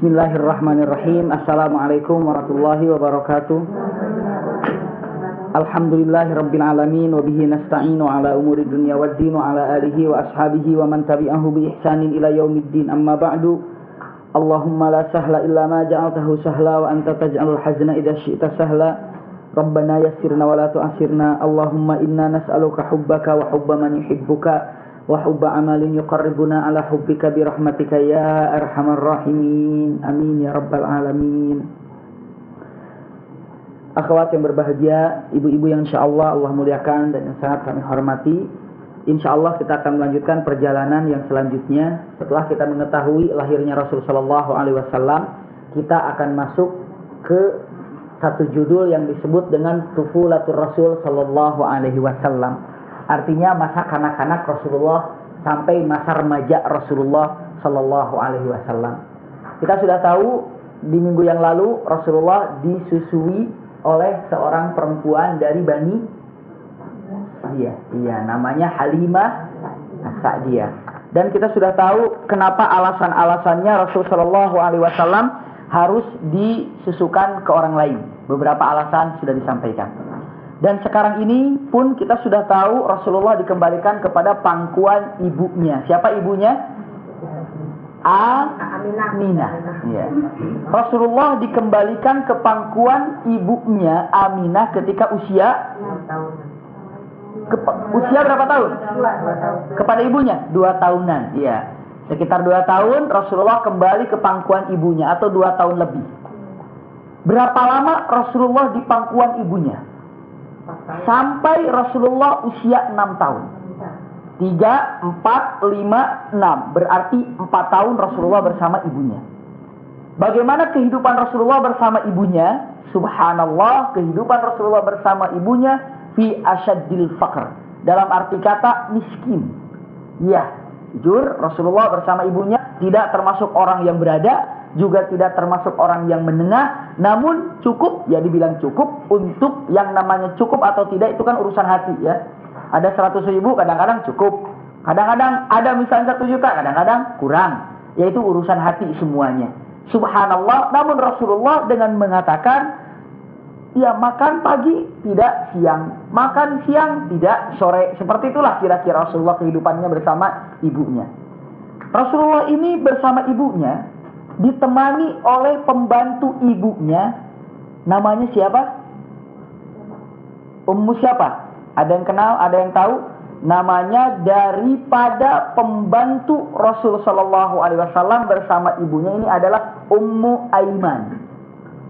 Bismillahirrahmanirrahim. Assalamualaikum warahmatullahi wabarakatuh. Alhamdulillahirabbil alamin wa bihi nasta'inu ala umuri dunya waddin wa ala alihi wa ashabihi wa man tabi'ahu bi ihsanin ila yaumiddin. Amma ba'du. Allahumma la sahla illa ma ja'altahu sahla wa anta taj'alul hazna idza syi'ta sahla. Rabbana yassirna wa la tu'assirna. Allahumma inna nas'aluka hubbaka wa hubba man yuhibbuka wa hubba amalin yuqarribuna ala hubbika bi rahmatika ya arhamar rahimin. Amin ya rabbal alamin. Akhwat yang berbahagia, ibu-ibu yang insyaallah Allah muliakan dan yang sangat kami hormati, insyaallah kita akan melanjutkan perjalanan yang selanjutnya. Setelah kita mengetahui lahirnya Rasul sallallahu alaihi wasallam, kita akan masuk ke satu judul yang disebut dengan Tufulatur Rasul sallallahu alaihi wasallam. Artinya masa kanak-kanak Rasulullah sampai masa remaja Rasulullah sallallahu alaihi wasallam. Kita sudah tahu di minggu yang lalu Rasulullah disusui oleh seorang perempuan dari Bani namanya Halimah As-Sa'diyah. Dan kita sudah tahu kenapa alasan-alasannya Rasul sallallahu alaihi wasallam harus disusukan ke orang lain. Beberapa alasan sudah disampaikan. Dan sekarang ini pun kita sudah tahu Rasulullah dikembalikan kepada pangkuan ibunya. Siapa ibunya? Aminah. Ya. Rasulullah dikembalikan ke pangkuan ibunya Aminah ketika usia 6 tahun. Usia berapa tahun? 2 tahun. Kepada ibunya 2 tahunan. Iya. Sekitar 2 tahun Rasulullah kembali ke pangkuan ibunya atau 2 tahun lebih. Berapa lama Rasulullah di pangkuan ibunya? Sampai Rasulullah usia 6 tahun. 3, 4, 5, 6. Berarti 4 tahun Rasulullah bersama ibunya. Bagaimana kehidupan Rasulullah bersama ibunya? Subhanallah, kehidupan Rasulullah bersama ibunya fi asyaddil faqr. Dalam arti kata miskin. Ya, jujur Rasulullah bersama ibunya tidak termasuk orang yang berada, juga tidak termasuk orang yang menengah, namun cukup, ya dibilang cukup. Untuk yang namanya cukup atau tidak itu kan urusan hati ya. Ada 100.000 kadang-kadang cukup, kadang-kadang ada misalnya 1 juta, kadang-kadang kurang. Yaitu urusan hati semuanya. Subhanallah, namun Rasulullah dengan mengatakan, ya makan pagi tidak siang, makan siang tidak sore. Seperti itulah kira-kira Rasulullah kehidupannya bersama ibunya. Rasulullah ini bersama ibunya ditemani oleh pembantu ibunya, namanya siapa? Ummu siapa? Ada yang kenal? Ada yang tahu? Namanya daripada pembantu Rasul sallallahu alaihi wasallam bersama ibunya ini adalah Ummu Aiman.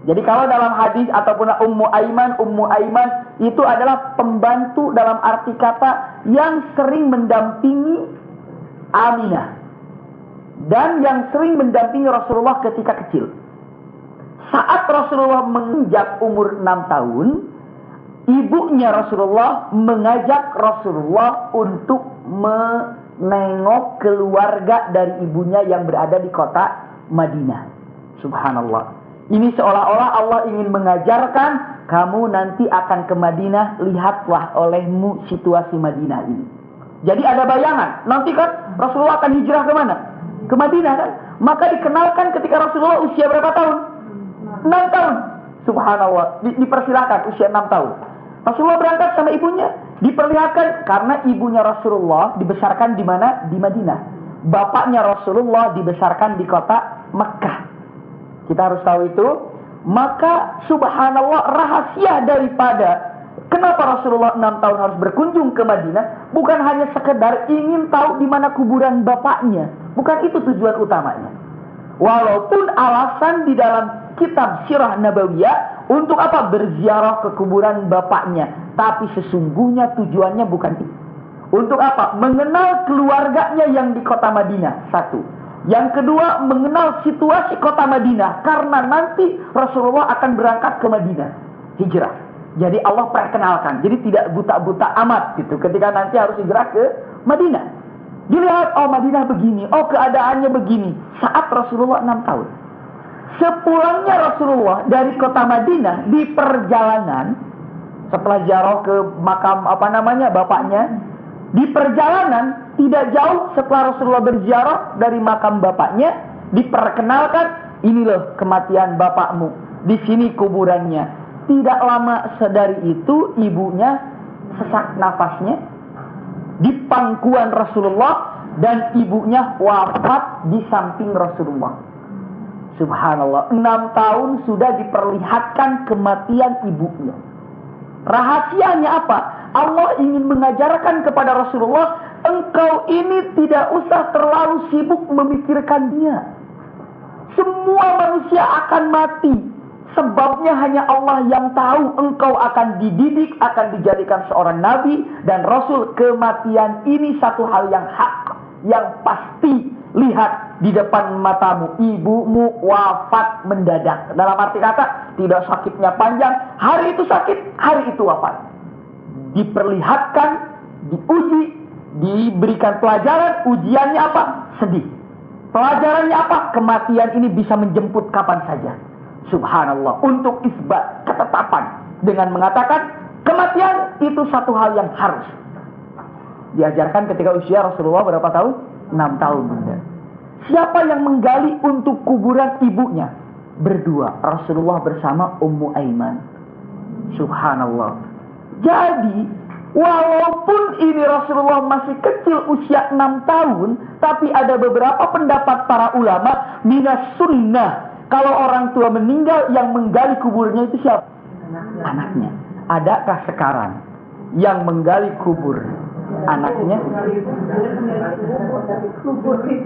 Jadi kalau dalam hadis ataupun Ummu Aiman itu adalah pembantu dalam arti kata yang sering mendampingi Aminah. Dan yang sering mendampingi Rasulullah ketika kecil. Saat Rasulullah menginjak umur 6 tahun, ibunya Rasulullah mengajak Rasulullah untuk menengok keluarga dari ibunya yang berada di kota Madinah. Subhanallah. Ini seolah-olah Allah ingin mengajarkan, kamu nanti akan ke Madinah, lihatlah olehmu situasi Madinah ini. Jadi ada bayangan, nanti kan Rasulullah akan hijrah ke mana? Ke Madinah kan? Maka dikenalkan ketika Rasulullah usia berapa tahun? 6 tahun. Subhanallah. Dipersilakan usia 6 tahun. Rasulullah berangkat sama ibunya. Diperlihatkan karena ibunya Rasulullah dibesarkan di mana? Di Madinah. Bapaknya Rasulullah dibesarkan di kota Mekkah. Kita harus tahu itu. Maka subhanallah, rahasia daripada kenapa Rasulullah 6 tahun harus berkunjung ke Madinah bukan hanya sekedar ingin tahu di mana kuburan bapaknya. Bukan itu tujuan utamanya. Walaupun alasan di dalam kitab Sirah Nabawiyah untuk apa? Berziarah ke kuburan bapaknya. Tapi sesungguhnya tujuannya bukan itu. Untuk apa? Mengenal keluarganya yang di kota Madinah. 1. Yang kedua, mengenal situasi kota Madinah. Karena nanti Rasulullah akan berangkat ke Madinah. Hijrah. Jadi Allah perkenalkan. Jadi tidak buta-buta amat gitu. Ketika nanti harus hijrah ke Madinah. Dilihat, oh Madinah begini, oh keadaannya begini. Saat Rasulullah 6 tahun. Sepulangnya Rasulullah dari kota Madinah di perjalanan, setelah ziarah ke makam bapaknya, di perjalanan tidak jauh setelah Rasulullah berziarah dari makam bapaknya, diperkenalkan ini loh kematian bapakmu, di sini kuburannya. Tidak lama sedari itu ibunya sesak nafasnya di pangkuan Rasulullah dan ibunya wafat di samping Rasulullah. Subhanallah, 6 tahun sudah diperlihatkan kematian ibunya. Rahasianya apa? Allah ingin mengajarkan kepada Rasulullah, engkau ini tidak usah terlalu sibuk memikirkan dia. Semua manusia akan mati. Sebabnya hanya Allah yang tahu. Engkau akan dididik, akan dijadikan seorang nabi dan rasul. Kematian ini satu hal yang hak, yang pasti. Lihat di depan matamu, ibumu wafat mendadak. Dalam arti kata, tidak sakitnya panjang. Hari itu sakit, hari itu wafat. Diperlihatkan, diuji, diberikan pelajaran. Ujiannya apa? Sedih. Pelajarannya apa? Kematian ini bisa menjemput kapan saja. Subhanallah. Untuk isbat, ketetapan. Dengan mengatakan, kematian itu satu hal yang harus diajarkan ketika usia Rasulullah berapa tahun? 6 tahun, Bunda. Siapa yang menggali untuk kuburan ibunya? Berdua, Rasulullah bersama Ummu Aiman. Subhanallah. Jadi, walaupun ini Rasulullah masih kecil usia 6 tahun, tapi ada beberapa pendapat para ulama minas sunnah. Kalau orang tua meninggal, yang menggali kuburnya itu siapa? Anaknya. Adakah sekarang yang menggali kubur anaknya?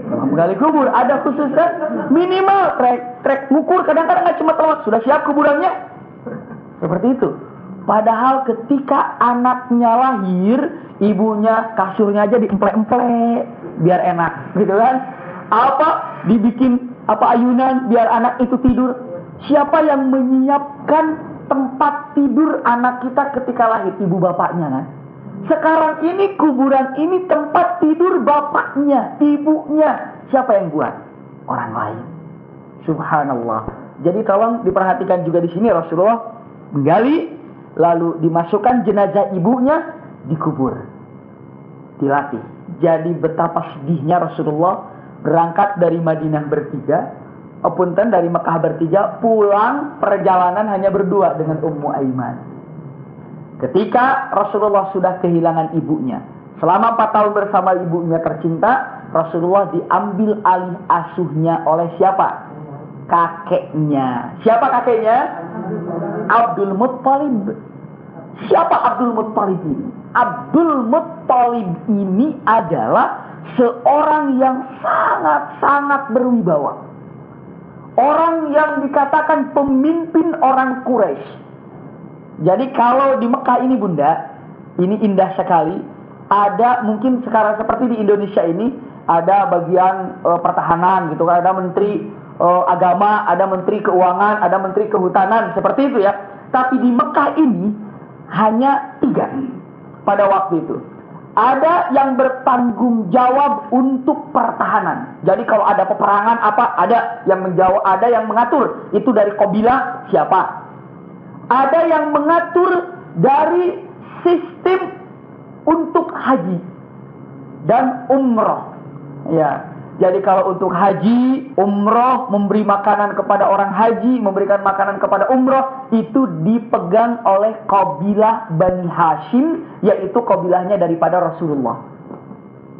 Menggali kubur ada khusus kan? Minimal trek ngukur, kadang-kadang nggak cuma lewat, sudah siap kuburannya. Seperti itu. Padahal ketika anaknya lahir, ibunya kasurnya aja diemplek-emplek biar enak, gitu kan? Apa dibikin ayunan biar anak itu tidur. Siapa yang menyiapkan tempat tidur anak kita ketika lahir? Ibu bapaknya kan. Sekarang ini kuburan ini tempat tidur bapaknya, ibunya. Siapa yang buat? Orang lain. Subhanallah. Jadi tolong diperhatikan juga di sini, Rasulullah menggali, lalu dimasukkan jenazah ibunya, dikubur, dilatih. Jadi betapa sedihnya Rasulullah berangkat dari Madinah bertiga, dari Mekah bertiga, pulang perjalanan hanya berdua dengan Ummu Aiman. Ketika Rasulullah sudah kehilangan ibunya, selama 4 tahun bersama ibunya tercinta, Rasulullah diambil alih asuhnya oleh siapa? Kakeknya. Siapa kakeknya? Abdul Muttalib. Siapa Abdul Muttalib ini? Abdul Muttalib ini adalah seorang yang sangat-sangat berwibawa. Orang yang dikatakan pemimpin orang Quraisy. Jadi kalau di Mekah ini, Bunda, ini indah sekali. Ada mungkin sekarang seperti di Indonesia ini, ada bagian pertahanan gitu kan, ada menteri agama, ada menteri keuangan, ada menteri kehutanan, seperti itu ya. Tapi di Mekah ini hanya 3 pada waktu itu. Ada yang bertanggung jawab untuk pertahanan. Jadi kalau ada peperangan apa, ada yang menjawab, ada yang mengatur. Itu dari kabilah siapa? Ada yang mengatur dari sistem untuk haji dan umroh. Ya, jadi kalau untuk haji, umroh, memberi makanan kepada orang haji, memberikan makanan kepada umroh, itu dipegang oleh kabilah Bani Hashim, yaitu kabilahnya daripada Rasulullah.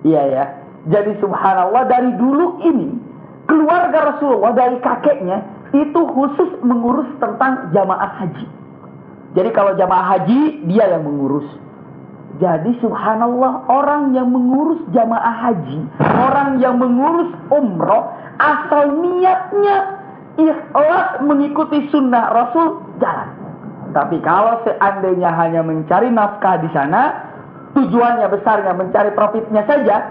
Iya ya. Jadi subhanallah, dari dulu ini keluarga Rasulullah dari kakeknya itu khusus mengurus tentang jamaah haji. Jadi kalau jamaah haji, dia yang mengurus. Jadi subhanallah, orang yang mengurus jamaah haji, orang yang mengurus umroh, asal niatnya ikhlas mengikuti sunnah Rasul, jalan. Tapi kalau seandainya hanya mencari nafkah di sana, tujuannya besarnya mencari profitnya saja,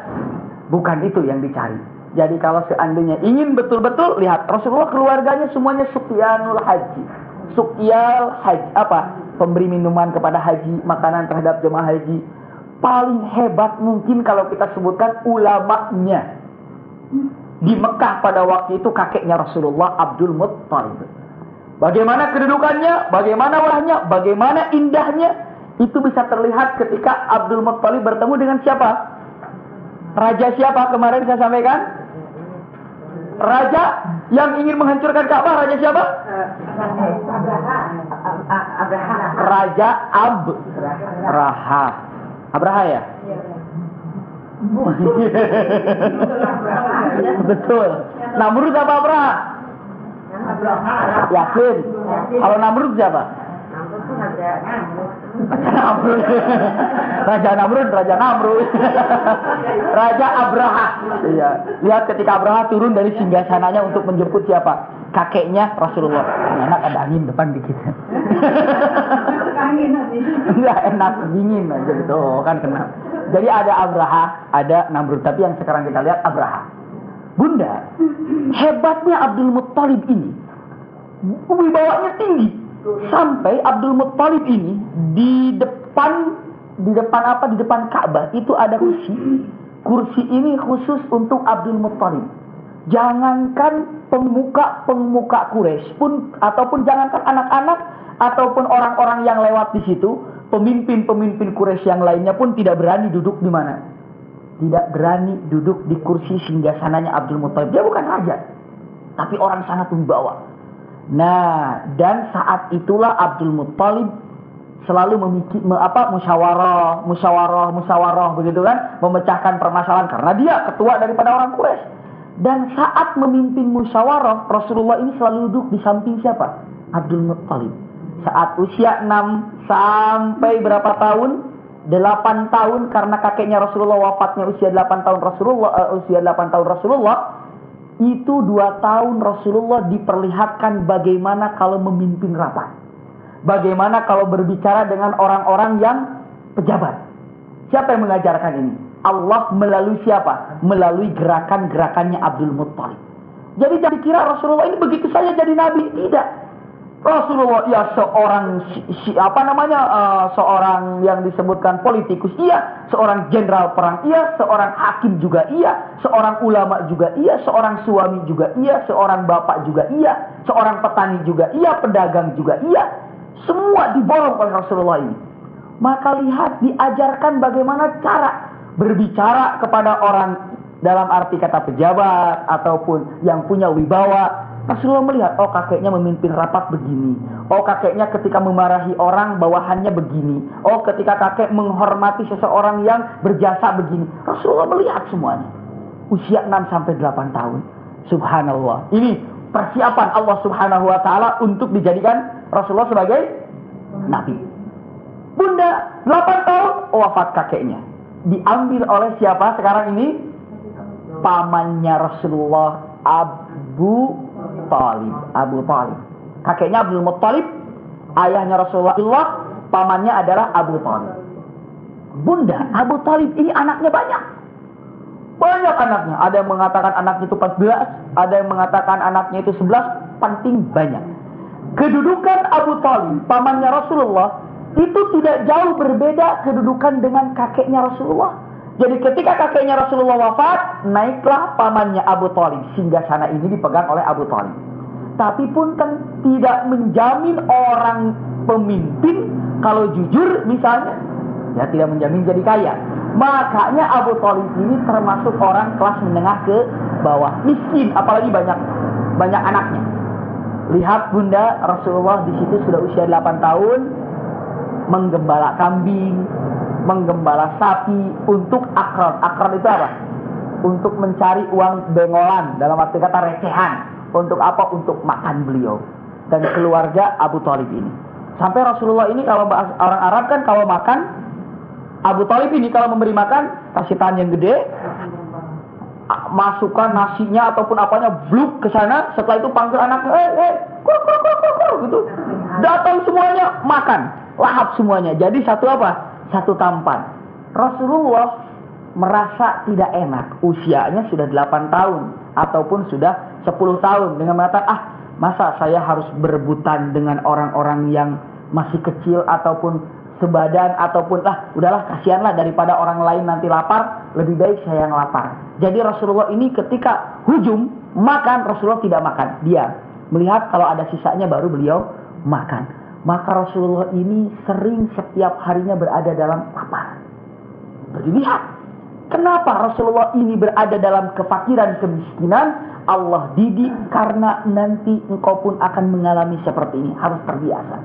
bukan itu yang dicari. Jadi kalau seandainya ingin betul-betul, lihat Rasulullah keluarganya semuanya Sufyanul Haji. Sukyal haji, pemberi minuman kepada haji, makanan terhadap jemaah haji. Paling hebat mungkin kalau kita sebutkan ulamanya. Di Mekah pada waktu itu kakeknya Rasulullah, Abdul Muttalib. Bagaimana kedudukannya, bagaimana walahnya, bagaimana indahnya, itu bisa terlihat ketika Abdul Muttalib bertemu dengan siapa? Raja siapa kemarin saya sampaikan? Raja Yang ingin menghancurkan Ka'bah raja siapa? Raja Abraha. Abraha ya? Betul. Namrud apa Abraha? Yakin. Kalau Namrud siapa? Raja Namrud. Raja Abraha. Iya. Lihat ketika Abraha turun dari singgasananya untuk menjemput siapa? Kakeknya Rasulullah. Enak ada angin depan dikit. Enggak enak, dingin aja gitu. Oh, kan kena. Jadi ada Abraha, ada Namrud. Tapi yang sekarang kita lihat Abraha. Bunda, hebatnya Abdul Muttalib ini, wibawanya tinggi. Sampai Abdul Muttalib ini di depan Ka'bah itu ada kursi. Kursi ini khusus untuk Abdul Muttalib. Jangankan pemuka Quraisy pun, ataupun jangankan anak-anak ataupun orang-orang yang lewat di situ, pemimpin Quraisy yang lainnya pun tidak berani duduk di mana? Tidak berani duduk di kursi singgasananya Abdul Muttalib. Dia bukan raja, tapi orang sangat membawa. Nah, dan saat itulah Abdul Muttalib selalu musyawarah begitu kan, memecahkan permasalahan karena dia ketua daripada orang Quraisy. Dan saat memimpin musyawarah, Rasulullah ini selalu duduk di samping siapa? Abdul Muttalib. Saat usia 6 sampai berapa tahun? 8 tahun, karena kakeknya Rasulullah wafatnya usia 8 tahun Rasulullah. Itu 2 tahun Rasulullah diperlihatkan bagaimana kalau memimpin rapat. Bagaimana kalau berbicara dengan orang-orang yang pejabat. Siapa yang mengajarkan ini? Allah melalui siapa? Melalui gerakan-gerakannya Abdul Muttalib. Jadi jangan dikira Rasulullah ini begitu saja jadi nabi. Tidak. Rasulullah ya seorang seorang yang disebutkan politikus, iya, seorang jenderal perang, iya, seorang hakim juga, iya, seorang ulama juga, iya, seorang suami juga, iya, seorang bapak juga, iya, seorang petani juga, iya, pedagang juga, iya. Semua diborong oleh Rasulullah ini. Maka lihat, diajarkan bagaimana cara berbicara kepada orang dalam arti kata pejabat ataupun yang punya wibawa. Rasulullah melihat, oh kakeknya memimpin rapat begini. Oh kakeknya ketika memarahi orang bawahannya begini. Oh ketika kakek menghormati seseorang yang berjasa begini. Rasulullah melihat semuanya. Usia 6 sampai 8 tahun. Subhanallah. Ini persiapan Allah Subhanahu wa taala untuk dijadikan Rasulullah sebagai nabi. Bunda 8 tahun wafat kakeknya. Diambil oleh siapa sekarang ini? Pamannya Rasulullah, Abu Talib. Kakeknya Abdul Muttalib, ayahnya Rasulullah, pamannya adalah Abu Talib. Bunda, Abu Talib ini anaknya banyak. Banyak anaknya. Ada yang mengatakan anaknya itu 14, ada yang mengatakan anaknya itu 11, penting banyak. Kedudukan Abu Talib, pamannya Rasulullah, itu tidak jauh berbeda kedudukan dengan kakeknya Rasulullah. Jadi ketika kakeknya Rasulullah wafat, naiklah pamannya Abu Talib. Singgasana ini dipegang oleh Abu Talib. Tapi pun kan tidak menjamin orang pemimpin kalau jujur misalnya, ya tidak menjamin jadi kaya. Makanya Abu Talib ini termasuk orang kelas menengah ke bawah, miskin, apalagi banyak anaknya. Lihat Bunda, Rasulullah di situ sudah usia 8 tahun, menggembala kambing, menggembala sapi untuk akron. Akron itu apa? Untuk mencari uang bengolan, dalam arti kata recehan. Untuk apa? Untuk makan beliau dan keluarga Abu Talib ini. Sampai Rasulullah ini kalau orang Arab kan kalau makan, Abu Talib ini kalau memberi makan, kasih tangan yang gede, masukkan nasinya ataupun apanya, bluk ke sana. Setelah itu panggil anaknya, kur, gitu. Datang semuanya makan, lahap semuanya. Jadi satu apa? Satu tampan. Rasulullah merasa tidak enak. Usianya sudah 8 tahun ataupun sudah 10 tahun dengan mengatakan, masa saya harus berebutan dengan orang-orang yang masih kecil ataupun sebadan ataupun udahlah kasihanlah daripada orang lain nanti lapar, lebih baik saya yang lapar. Jadi Rasulullah ini ketika hujum makan, Rasulullah tidak makan, dia melihat kalau ada sisanya baru beliau makan. Maka Rasulullah ini sering setiap harinya berada dalam lapar. Jadi lihat, kenapa Rasulullah ini berada dalam kefakiran, kemiskinan? Allah didik karena nanti engkau pun akan mengalami seperti ini. Harus terbiasa.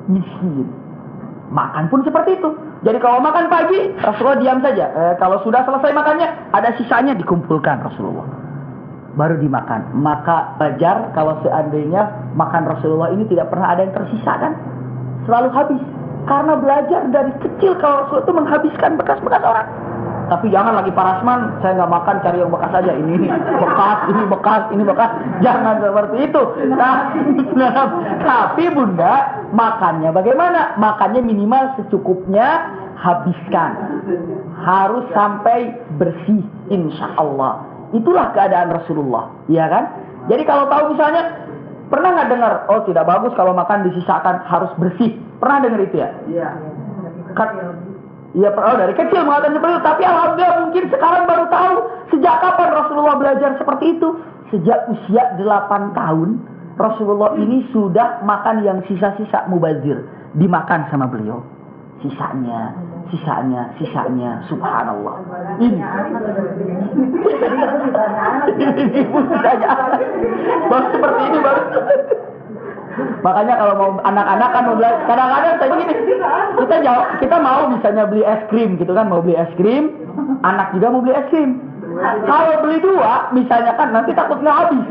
Miskin. Makan pun seperti itu. Jadi kalau makan pagi, Rasulullah diam saja. Kalau sudah selesai makannya, ada sisanya dikumpulkan Rasulullah. Baru dimakan. Maka wajar kalau seandainya makan Rasulullah ini tidak pernah ada yang tersisa kan? Selalu habis. Karena belajar dari kecil kalau Rasulullah itu menghabiskan bekas-bekas orang. Tapi jangan lagi parasman, saya nggak makan, cari yang bekas aja. Ini bekas, ini bekas, ini bekas. Jangan seperti itu. Tapi bunda, makannya bagaimana? Makannya minimal secukupnya, habiskan. Harus sampai bersih, insya Allah. Itulah keadaan Rasulullah, ya kan? Jadi kalau tahu misalnya, pernah nggak dengar, oh tidak bagus kalau makan disisakan, harus bersih. Pernah dengar itu ya? Iya. Iya, dari kecil mengatakan seperti itu. Tapi alhamdulillah mungkin sekarang baru tahu sejak kapan Rasulullah belajar seperti itu. Sejak usia 8 tahun Rasulullah ini sudah makan yang sisa-sisa mubazir, dimakan sama beliau. Sisanya, subhanallah. Ini baru seperti ini baru. Makanya kalau mau anak-anak kan mau belajar, kadang-kadang saya begini, kita mau misalnya beli es krim gitu kan, mau beli es krim, anak juga mau beli es krim. Kalau beli dua, misalnya kan nanti takut nggak habis.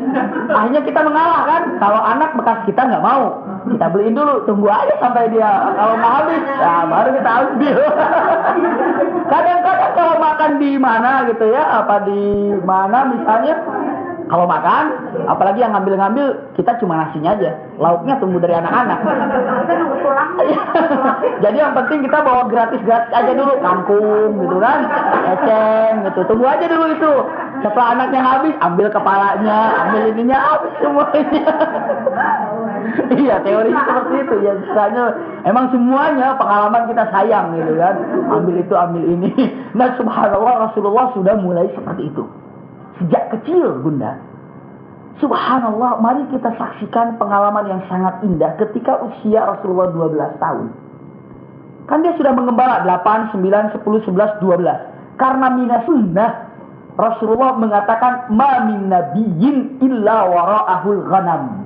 Akhirnya kita mengalah kan. Kalau anak bekas kita nggak mau, kita beliin dulu, tunggu aja sampai dia kalau nggak habis, ya baru kita ambil. Kadang-kadang kalau makan di mana gitu ya, apa di mana misalnya. Kalau makan, apalagi yang ngambil-ngambil, kita cuma nasinya aja. Lauknya tunggu dari anak-anak. Jadi yang penting kita bawa gratis-gratis aja dulu. Kangkung gitu kan, eceng gitu. Tunggu aja dulu itu. Setelah anaknya habis, ambil kepalanya, ambil ininya, habis semuanya. Iya, teori seperti itu. Ya, misalnya, emang semuanya pengalaman kita sayang gitu kan. Ambil itu, ambil ini. Nah, subhanallah Rasulullah sudah mulai seperti itu. Sejak kecil bunda. Subhanallah, mari kita saksikan pengalaman yang sangat indah ketika usia Rasulullah 12 tahun. Kan dia sudah mengembala 8, 9, 10, 11, 12. Karena minas sunnah, Rasulullah mengatakan ma min nabiyyin illa wara'ahul ghanam.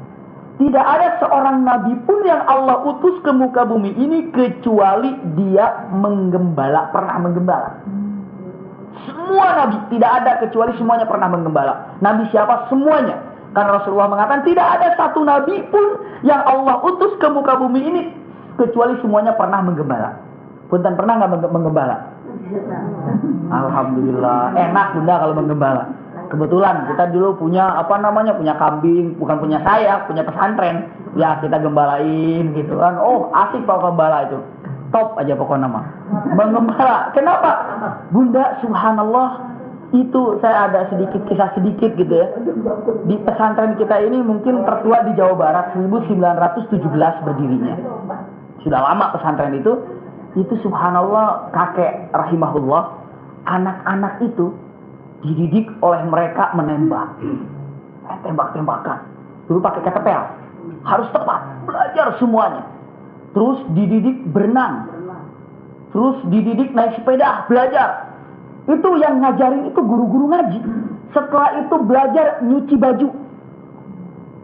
Tidak ada seorang nabi pun yang Allah utus ke muka bumi ini kecuali dia menggembala, pernah menggembala. Semua nabi, tidak ada kecuali semuanya pernah menggembala. Nabi siapa? Semuanya. Karena Rasulullah mengatakan tidak ada satu nabi pun yang Allah utus ke muka bumi ini kecuali semuanya pernah menggembala. Punten pernah nggak menggembala? Alhamdulillah, enak bunda kalau menggembala. Kebetulan kita dulu punya punya kambing, bukan punya saya, punya pesantren. Ya kita gembalain gitu kan. Oh asik kalau gembala itu. Top aja pokoknya nama menggembala. Kenapa? Bunda, subhanallah, itu saya ada kisah sedikit gitu ya. Di pesantren kita ini mungkin tertua di Jawa Barat, 1917 berdirinya. Sudah lama pesantren itu. Itu subhanallah, kakek rahimahullah, anak-anak itu dididik oleh mereka menembak. Tembak-tembakan. Dulu pakai ketepel. Harus tepat, belajar semuanya. Terus dididik berenang. Terus dididik naik sepeda, belajar. Itu yang ngajarin itu guru-guru ngaji. Setelah itu belajar nyuci baju.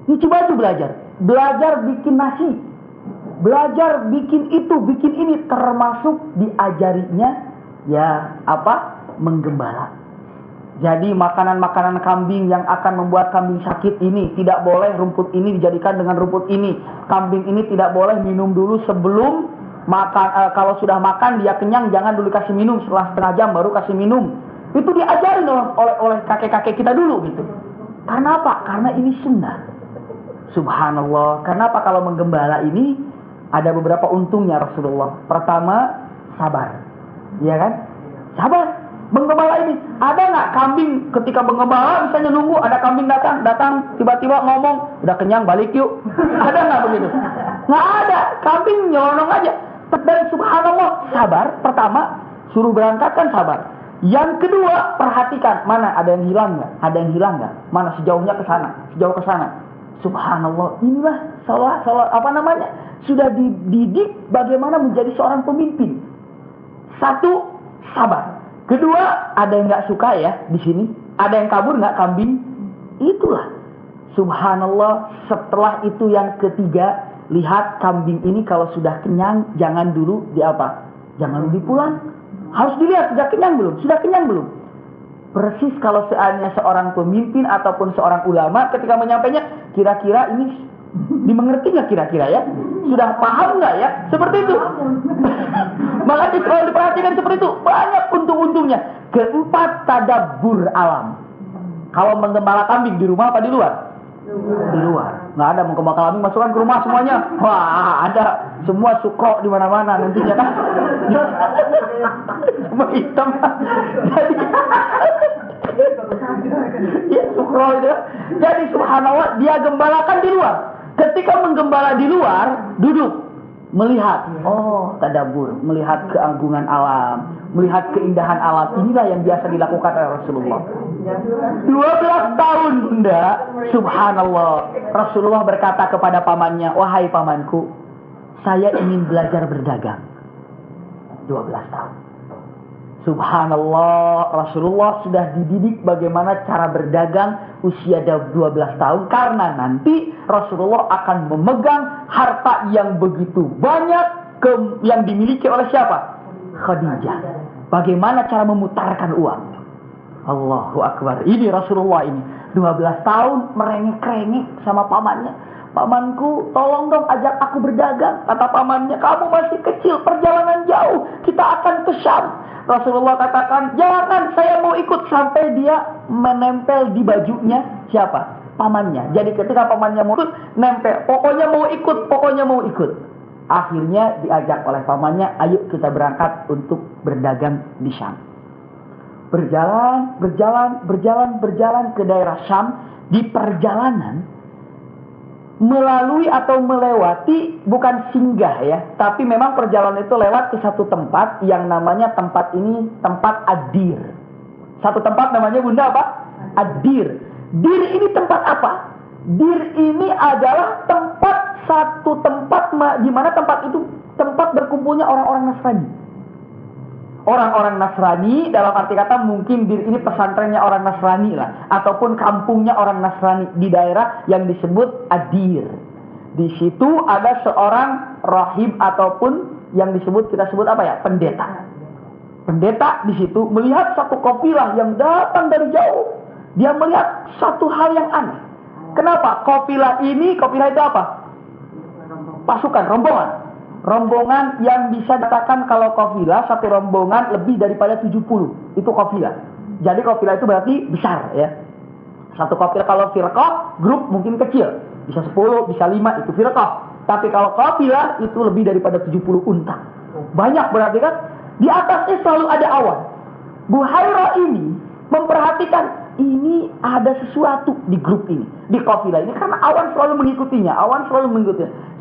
Nyuci baju belajar. Belajar bikin nasi. Belajar bikin itu, bikin ini. Termasuk diajarinya menggembala. Jadi makanan-makanan kambing yang akan membuat kambing sakit ini tidak boleh, rumput ini dijadikan dengan rumput ini. Kambing ini tidak boleh minum dulu sebelum makan. Kalau sudah makan dia kenyang, jangan dulu kasih minum, setelah setengah jam baru kasih minum. Itu diajarin oleh kakek-kakek kita dulu gitu. Karena apa? Karena ini sunnah. Subhanallah. Kenapa kalau menggembala ini ada beberapa untungnya Rasulullah. Pertama, sabar. Iya kan? Sabar. Menggembala ini, ada nggak kambing ketika menggembala misalnya nunggu ada kambing datang tiba-tiba ngomong udah kenyang balik yuk, ada nggak begitu? Nggak ada, kambing nyelonong aja. Dan subhanallah, sabar. Pertama, suruh berangkat kan sabar. Yang kedua, perhatikan mana ada yang hilang nggak, ada yang hilang nggak, mana sejauhnya ke sana, sejauh ke sana. Subhanallah, inilah sudah dididik bagaimana menjadi seorang pemimpin. Satu, sabar. Kedua, ada yang nggak suka ya di sini. Ada yang kabur nggak kambing? Itulah. Subhanallah, setelah itu yang ketiga, lihat kambing ini kalau sudah kenyang, jangan dulu jangan dipulang. Harus dilihat sudah kenyang belum. Persis kalau seandainya seorang pemimpin ataupun seorang ulama ketika menyampainya, kira-kira ini dimengerti nggak kira-kira ya? Sudah paham nggak ya? Seperti itu. Makanya kalau diperhatikan seperti itu, banyak untung-untungnya. Keempat, tadabbur alam. Kalau menggembala kambing di rumah apa di luar? Di luar. Nggak ada menggembala kambing masukkan ke rumah semuanya. Wah, ada semua sukro di mana-mana nantinya kan. Semua hitam. Jadi ya sukro itu. Jadi subhanallah, dia gembalakan di luar. Ketika menggembala di luar, duduk melihat, tadabbur, melihat keagungan alam, melihat keindahan alam. Inilah yang biasa dilakukan oleh Rasulullah. 12 tahun bunda, subhanallah, Rasulullah berkata kepada pamannya, wahai pamanku, saya ingin belajar berdagang. 12 tahun. Subhanallah, Rasulullah sudah dididik bagaimana cara berdagang usia 12 tahun. Karena nanti Rasulullah akan memegang harta yang begitu banyak yang dimiliki oleh siapa? Khadijah. Bagaimana cara memutarkan uang? Allahu Akbar. Ini Rasulullah ini 12 tahun merengek-rengek sama pamannya. Pamanku, tolong dong ajak aku berdagang. Kata pamannya, kamu masih kecil, perjalanan jauh, kita akan ke Syam. Rasulullah katakan, jangan, saya mau ikut. Sampai dia menempel di bajunya siapa? Pamannya. Jadi ketika pamannya mau ikut, nempel, pokoknya mau ikut. Akhirnya diajak oleh pamannya, ayo kita berangkat untuk berdagang di Syam. Berjalan ke daerah Syam. Di perjalanan melalui atau melewati, bukan singgah ya, tapi memang perjalanan itu lewat ke satu tempat yang namanya tempat ini tempat Ad-Dir. Satu tempat namanya bunda apa? Ad-Dir. Dir ini tempat apa? Dir ini adalah satu tempat di mana tempat itu tempat berkumpulnya orang-orang Nasrani. Orang-orang Nasrani dalam arti kata mungkin Dir ini pesantrennya orang Nasrani lah, ataupun kampungnya orang Nasrani di daerah yang disebut Ad-Dir. Di situ ada seorang rahib ataupun yang kita sebut apa ya? Pendeta. Pendeta di situ melihat satu kafilah yang datang dari jauh. Dia melihat satu hal yang aneh. Kenapa? Kafilah itu apa? Pasukan, rombongan yang bisa dikatakan kalau kafilah satu rombongan lebih daripada 70 itu kafilah. Jadi kafilah itu berarti besar ya. Satu kafilah, kalau firqah grup mungkin kecil, bisa 10, bisa 5, itu firqah. Tapi kalau kafilah itu lebih daripada 70 unta. Banyak berarti kan. Di atasnya selalu ada awan. Buhairah ini memperhatikan ini ada sesuatu di grup ini, di kafilah ini, karena awan selalu mengikutinya.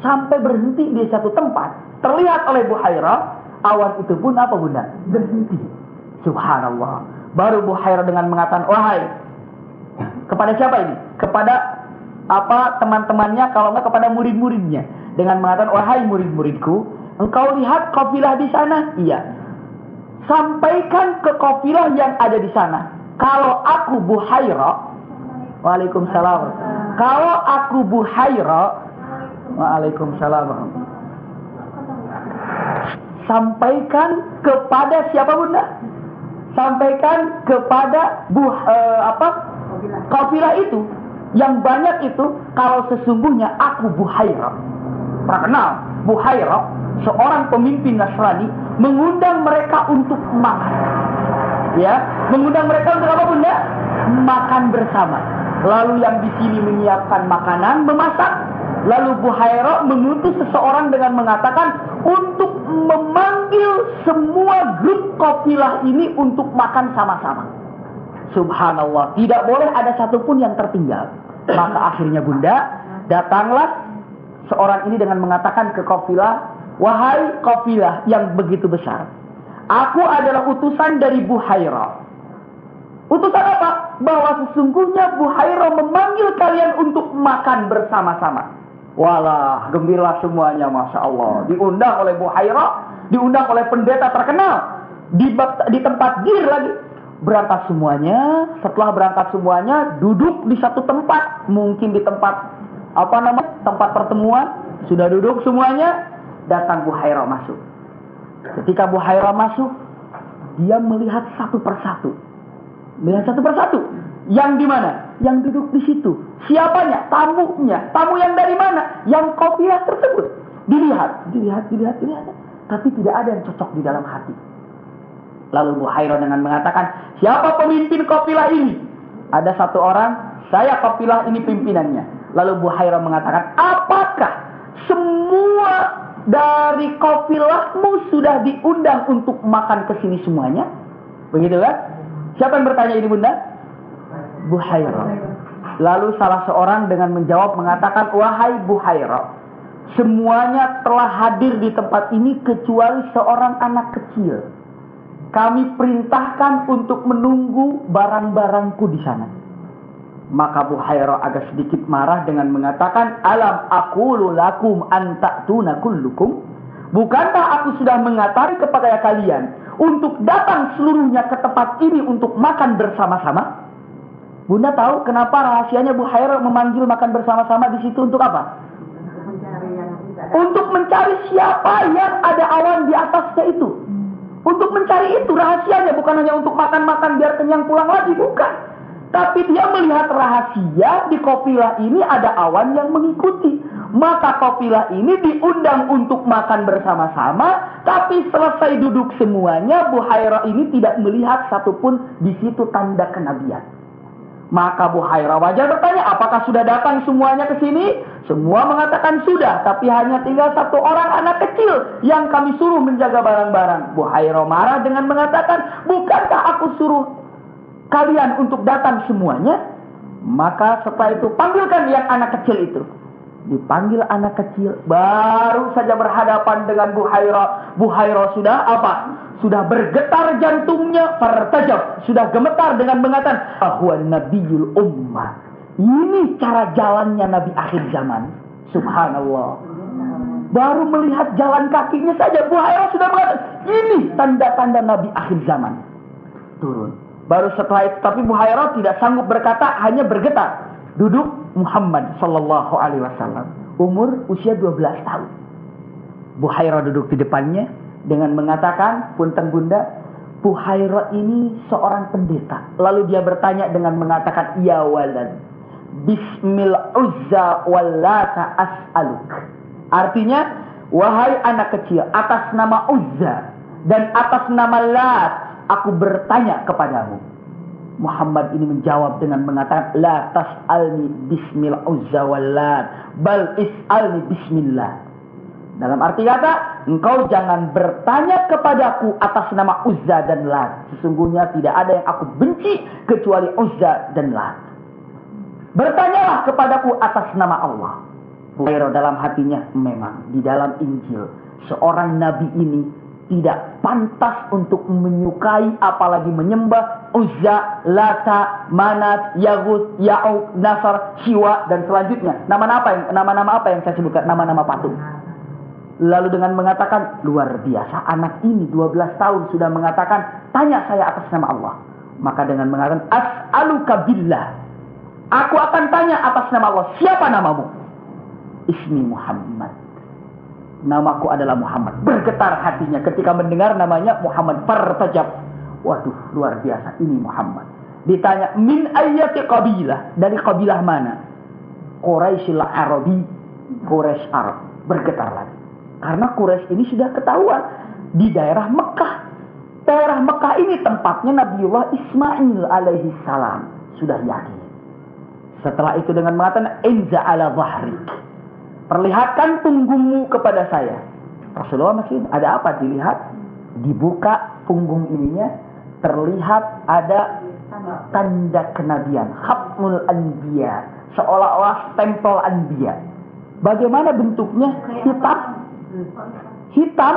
Sampai berhenti di satu tempat, terlihat oleh Buhairah, awan itu pun apa bunda? Berhenti. Subhanallah. Baru Buhairah dengan mengatakan, wahai, kepada siapa ini? Kepada teman-temannya, kalau enggak kepada murid-muridnya, dengan mengatakan, wahai murid-muridku, engkau lihat kafilah di sana? Iya. Sampaikan ke kafilah yang ada di sana, kalau aku Buhairah, waalaikumsalam. Kalau aku Buhairah, waalaikumsalam. Sampaikan kepada siapa bunda? Sampaikan kepada kafilah itu yang banyak itu, kalau sesungguhnya aku Buhairah. Terkenal Buhairah, seorang pemimpin Nasrani, mengundang mereka untuk makan. Ya, mengundang mereka untuk apa bunda? Makan bersama. Lalu yang di sini menyiapkan makanan, memasak. Lalu Buhairah mengutus seseorang dengan mengatakan untuk memanggil semua grup kafilah ini untuk makan sama-sama. Subhanallah, tidak boleh ada satupun yang tertinggal. Maka akhirnya bunda, datanglah seorang ini dengan mengatakan ke kafilah, wahai kafilah yang begitu besar, aku adalah utusan dari Buhairah. Utusan apa? Bahwa sesungguhnya Buhairah memanggil kalian untuk makan bersama-sama. Walah, gembira semuanya, Masya Allah. Diundang oleh Buhairah, diundang oleh pendeta terkenal di tempat Dir lagi, berangkat semuanya. Setelah berangkat semuanya, duduk di satu tempat, mungkin di tempat tempat pertemuan. Sudah duduk semuanya, datang Buhairah masuk. Ketika Buhairah masuk, dia melihat satu persatu. Yang di mana? Yang duduk di situ. Siapanya? Tamunya. Tamu yang dari mana? Yang kafilah tersebut. Dilihat. Tapi tidak ada yang cocok di dalam hati. Lalu Buhairah dengan mengatakan, siapa pemimpin kafilah ini? Ada satu orang, saya kafilah ini pimpinannya. Lalu Buhairah mengatakan, apakah semua dari kafilahmu sudah diundang untuk makan ke sini semuanya? Begitu kan? Siapa yang bertanya ini, Bunda? Buhairah. Lalu salah seorang dengan menjawab mengatakan, wahai Buhairah, semuanya telah hadir di tempat ini kecuali seorang anak kecil. Kami perintahkan untuk menunggu barang-barangku di sana. Maka Buhairah agak sedikit marah dengan mengatakan, alam aqulu lakum an ta'tuna kullukum? Bukankah aku sudah mengatakan kepada kalian untuk datang seluruhnya ke tempat ini untuk makan bersama-sama? Bunda tahu kenapa rahasianya Buhairah memanggil makan bersama-sama di situ untuk apa? Untuk mencari siapa yang ada awan di atasnya itu. Untuk mencari itu rahasianya, bukan hanya untuk makan-makan biar kenyang pulang lagi, bukan. Tapi dia melihat rahasia di kafilah ini ada awan yang mengikuti. Maka kafilah ini diundang untuk makan bersama-sama, tapi selesai duduk semuanya, Buhairah ini tidak melihat satupun di situ tanda kenabian. Maka Buhairah wajar bertanya, apakah sudah datang semuanya ke sini? Semua mengatakan sudah, tapi hanya tinggal satu orang anak kecil yang kami suruh menjaga barang-barang. Buhairah marah dengan mengatakan, bukankah aku suruh kalian untuk datang semuanya? Maka setelah itu panggilkan yang anak kecil itu. Dipanggil anak kecil, baru saja berhadapan dengan Buhairah. Buhairah sudah apa? Sudah bergetar jantungnya, fartajab, sudah gemetar dengan mengatakan, ahwa nabiyul ummah. Ini cara jalannya Nabi akhir zaman. Subhanallah. Baru melihat jalan kakinya saja, Buhairah sudah mengatakan, ini tanda-tanda Nabi akhir zaman. Turun. Baru setelah itu, tapi Buhairah tidak sanggup berkata, hanya bergetar. Duduk Muhammad sallallahu alaihi wasallam, umur usia 12 tahun. Buhairah duduk di depannya dengan mengatakan, punten Bunda, Buhairah ini seorang pendeta. Lalu dia bertanya dengan mengatakan, ya walad, bismil uzza wallata as'aluk. Artinya, wahai anak kecil, atas nama Uzza dan atas nama Lat, aku bertanya kepadamu. Muhammad ini menjawab dengan mengatakan, la tas'alni bismil uzza wallat, bal is'alni bismillah. Dalam arti kata, engkau jangan bertanya kepadaku atas nama Uzza dan Lat. Sesungguhnya tidak ada yang aku benci kecuali Uzza dan Lat. Bertanyalah kepadaku atas nama Allah. Buhairah dalam hatinya, memang di dalam Injil seorang nabi ini tidak pantas untuk menyukai apalagi menyembah Uzza, Lata, Manat, Yaghut, Ya'uq, Nasar, Siwa dan selanjutnya. Nama-nama apa yang saya sebutkan? Nama-nama patung. Lalu dengan mengatakan, luar biasa, anak ini 12 tahun sudah mengatakan, tanya saya atas nama Allah. Maka dengan mengatakan, as'aluka billah, aku akan tanya atas nama Allah. Siapa namamu? Ismi Muhammad. Namaku adalah Muhammad. Bergetar hatinya ketika mendengar namanya Muhammad. Fartajab. Waduh, luar biasa, ini Muhammad. Ditanya, min ayyati qabilah, dari qabilah mana? Quraisyil Arabi, Quraisy Arab. Bergetar lagi. Karena Quraisy ini sudah ketahuan di daerah Mekah. Daerah Mekah ini tempatnya Nabiullah Ismail alaihi salam. Sudah yakin. Setelah itu dengan mengatakan, inza ala dhahrik, perlihatkan punggungmu kepada saya. Rasulullah masih ada apa? Dilihat, dibuka punggung ininya, terlihat ada tanda kenabian, khatmul anbiya, seolah-olah stempel anbiya. Bagaimana bentuknya? Hitam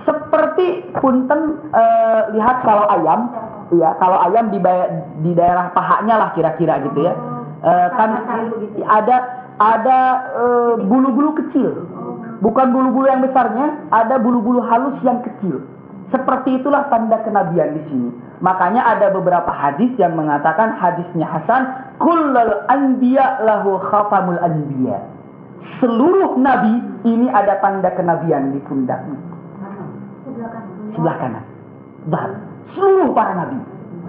seperti punten, lihat kalau ayam, ya kalau ayam di daerah pahanya lah kira-kira gitu ya. Kan ada bulu-bulu kecil, bukan bulu-bulu yang besarnya, ada bulu-bulu halus yang kecil. Seperti itulah tanda kenabian di sini. Makanya ada beberapa hadis yang mengatakan, hadisnya hasan, kullal anbiya lahu khatamul anbiya. Seluruh nabi ini ada tanda kenabian di pundaknya. Sebelah kanan. Seluruh para nabi.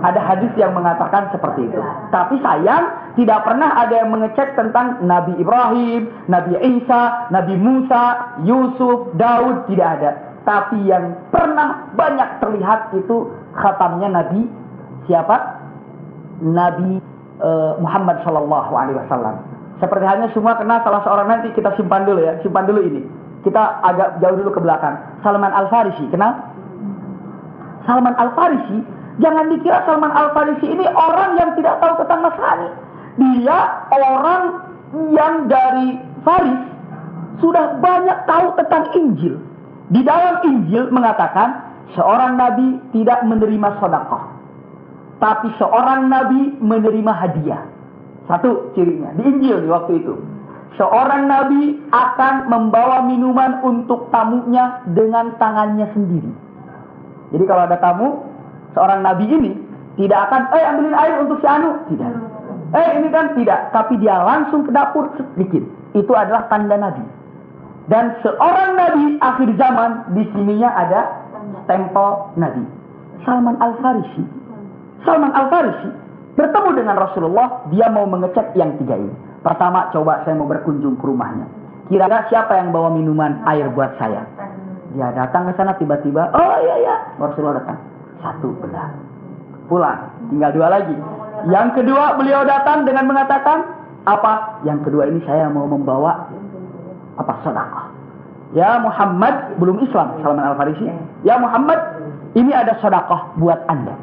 Ada hadis yang mengatakan seperti itu. Tapi sayang, tidak pernah ada yang mengecek tentang Nabi Ibrahim, Nabi Isa, Nabi Musa, Yusuf, Daud, tidak ada. Tapi yang pernah banyak terlihat itu khatamnya Nabi siapa? Nabi Muhammad SAW. Seperti halnya semua kenal salah seorang, nanti kita simpan dulu ya, simpan dulu ini. Kita agak jauh dulu ke belakang. Salman Al-Farisi, kenal? Salman Al-Farisi. Jangan dikira Salman Al-Farisi ini orang yang tidak tahu tentang Nasrani. Dia orang yang dari Faris sudah banyak tahu tentang Injil. Di dalam Injil mengatakan seorang nabi tidak menerima sedekah, tapi seorang nabi menerima hadiah. Satu cirinya di Injil di waktu itu. Seorang nabi akan membawa minuman untuk tamunya dengan tangannya sendiri. Jadi kalau ada tamu, seorang nabi ini tidak akan, ambilin air untuk si Anu, tidak. Ini kan tidak, tapi dia langsung ke dapur sedikit. Itu adalah tanda nabi. Dan seorang nabi akhir zaman, di sininya ada stempel nabi. Salman Al-Farisi. Salman Al-Farisi bertemu dengan Rasulullah, dia mau mengecek yang tiga ini. Pertama, coba saya mau berkunjung ke rumahnya. Kira-kira siapa yang bawa minuman air buat saya? Dia datang ke sana tiba-tiba, oh iya, Rasulullah datang. Satu, benar. Pulang, tinggal dua lagi. Yang kedua, beliau datang dengan mengatakan, apa? Yang kedua ini saya mau membawa sedekah. Ya Muhammad, belum Islam Salman Al-Farisi. Ya Muhammad, ini ada sedekah buat Anda.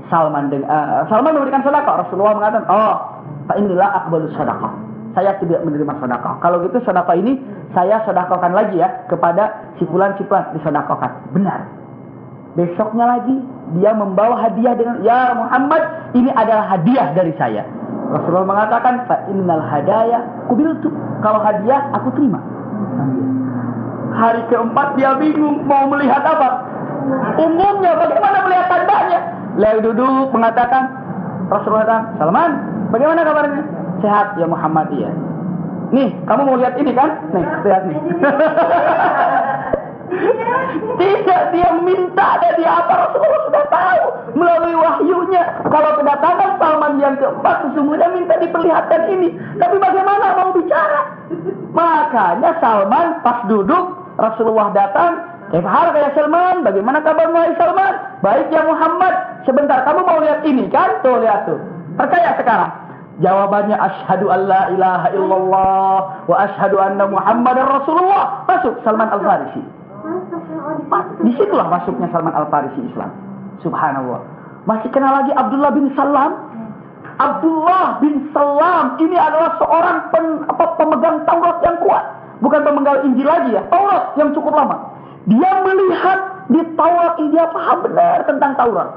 Salman memberikan sedekah. Rasulullah mengatakan, fa inilah aqbalu sedekah. Saya tidak menerima sedekah. Kalau gitu sedekah ini saya sedekahkan lagi ya kepada si fulan disedekahkan. Benar. Besoknya lagi dia membawa hadiah dengan, ya Muhammad, ini adalah hadiah dari saya. Rasulullah mengatakan, fa innal hadaya qubiltu. Kalau hadiah aku terima. Hari keempat dia bingung mau melihat apa. Umumnya bagaimana melihat tandanya? Beliau duduk mengatakan, Rasulullah datang, Salman, bagaimana kabarnya? Sehat ya Muhammad, iya. Nih, kamu mau lihat ini kan? Nih, lihat nih. Tidak dia minta dari apa, Rasulullah sudah tahu melalui wahyunya. Kalau kedatangan Salman yang keempat sesungguhnya minta diperlihatkan ini. Tapi bagaimana mau bicara? Makanya Salman pas duduk, Rasulullah datang. Kefahar kayak Salman, bagaimana kabarnya Salman? Baik ya Muhammad. Sebentar, kamu mau lihat ini kan? Tuh lihat tuh. Percaya sekarang? Jawabannya asyhadu an la ilaha illallah wa asyhadu anna Muhammadar Rasulullah. Masuk Salman Al-Farisi. Disitulah masuknya Salman Al-Farisi Islam. Subhanallah. Masih kenal lagi Abdullah bin Salam? Abdullah bin Salam ini adalah seorang pemegang Taurat yang kuat. Bukan pemegang Injil lagi ya, Taurat yang cukup lama. Dia melihat di Taurat ini, dia paham benar tentang Taurat.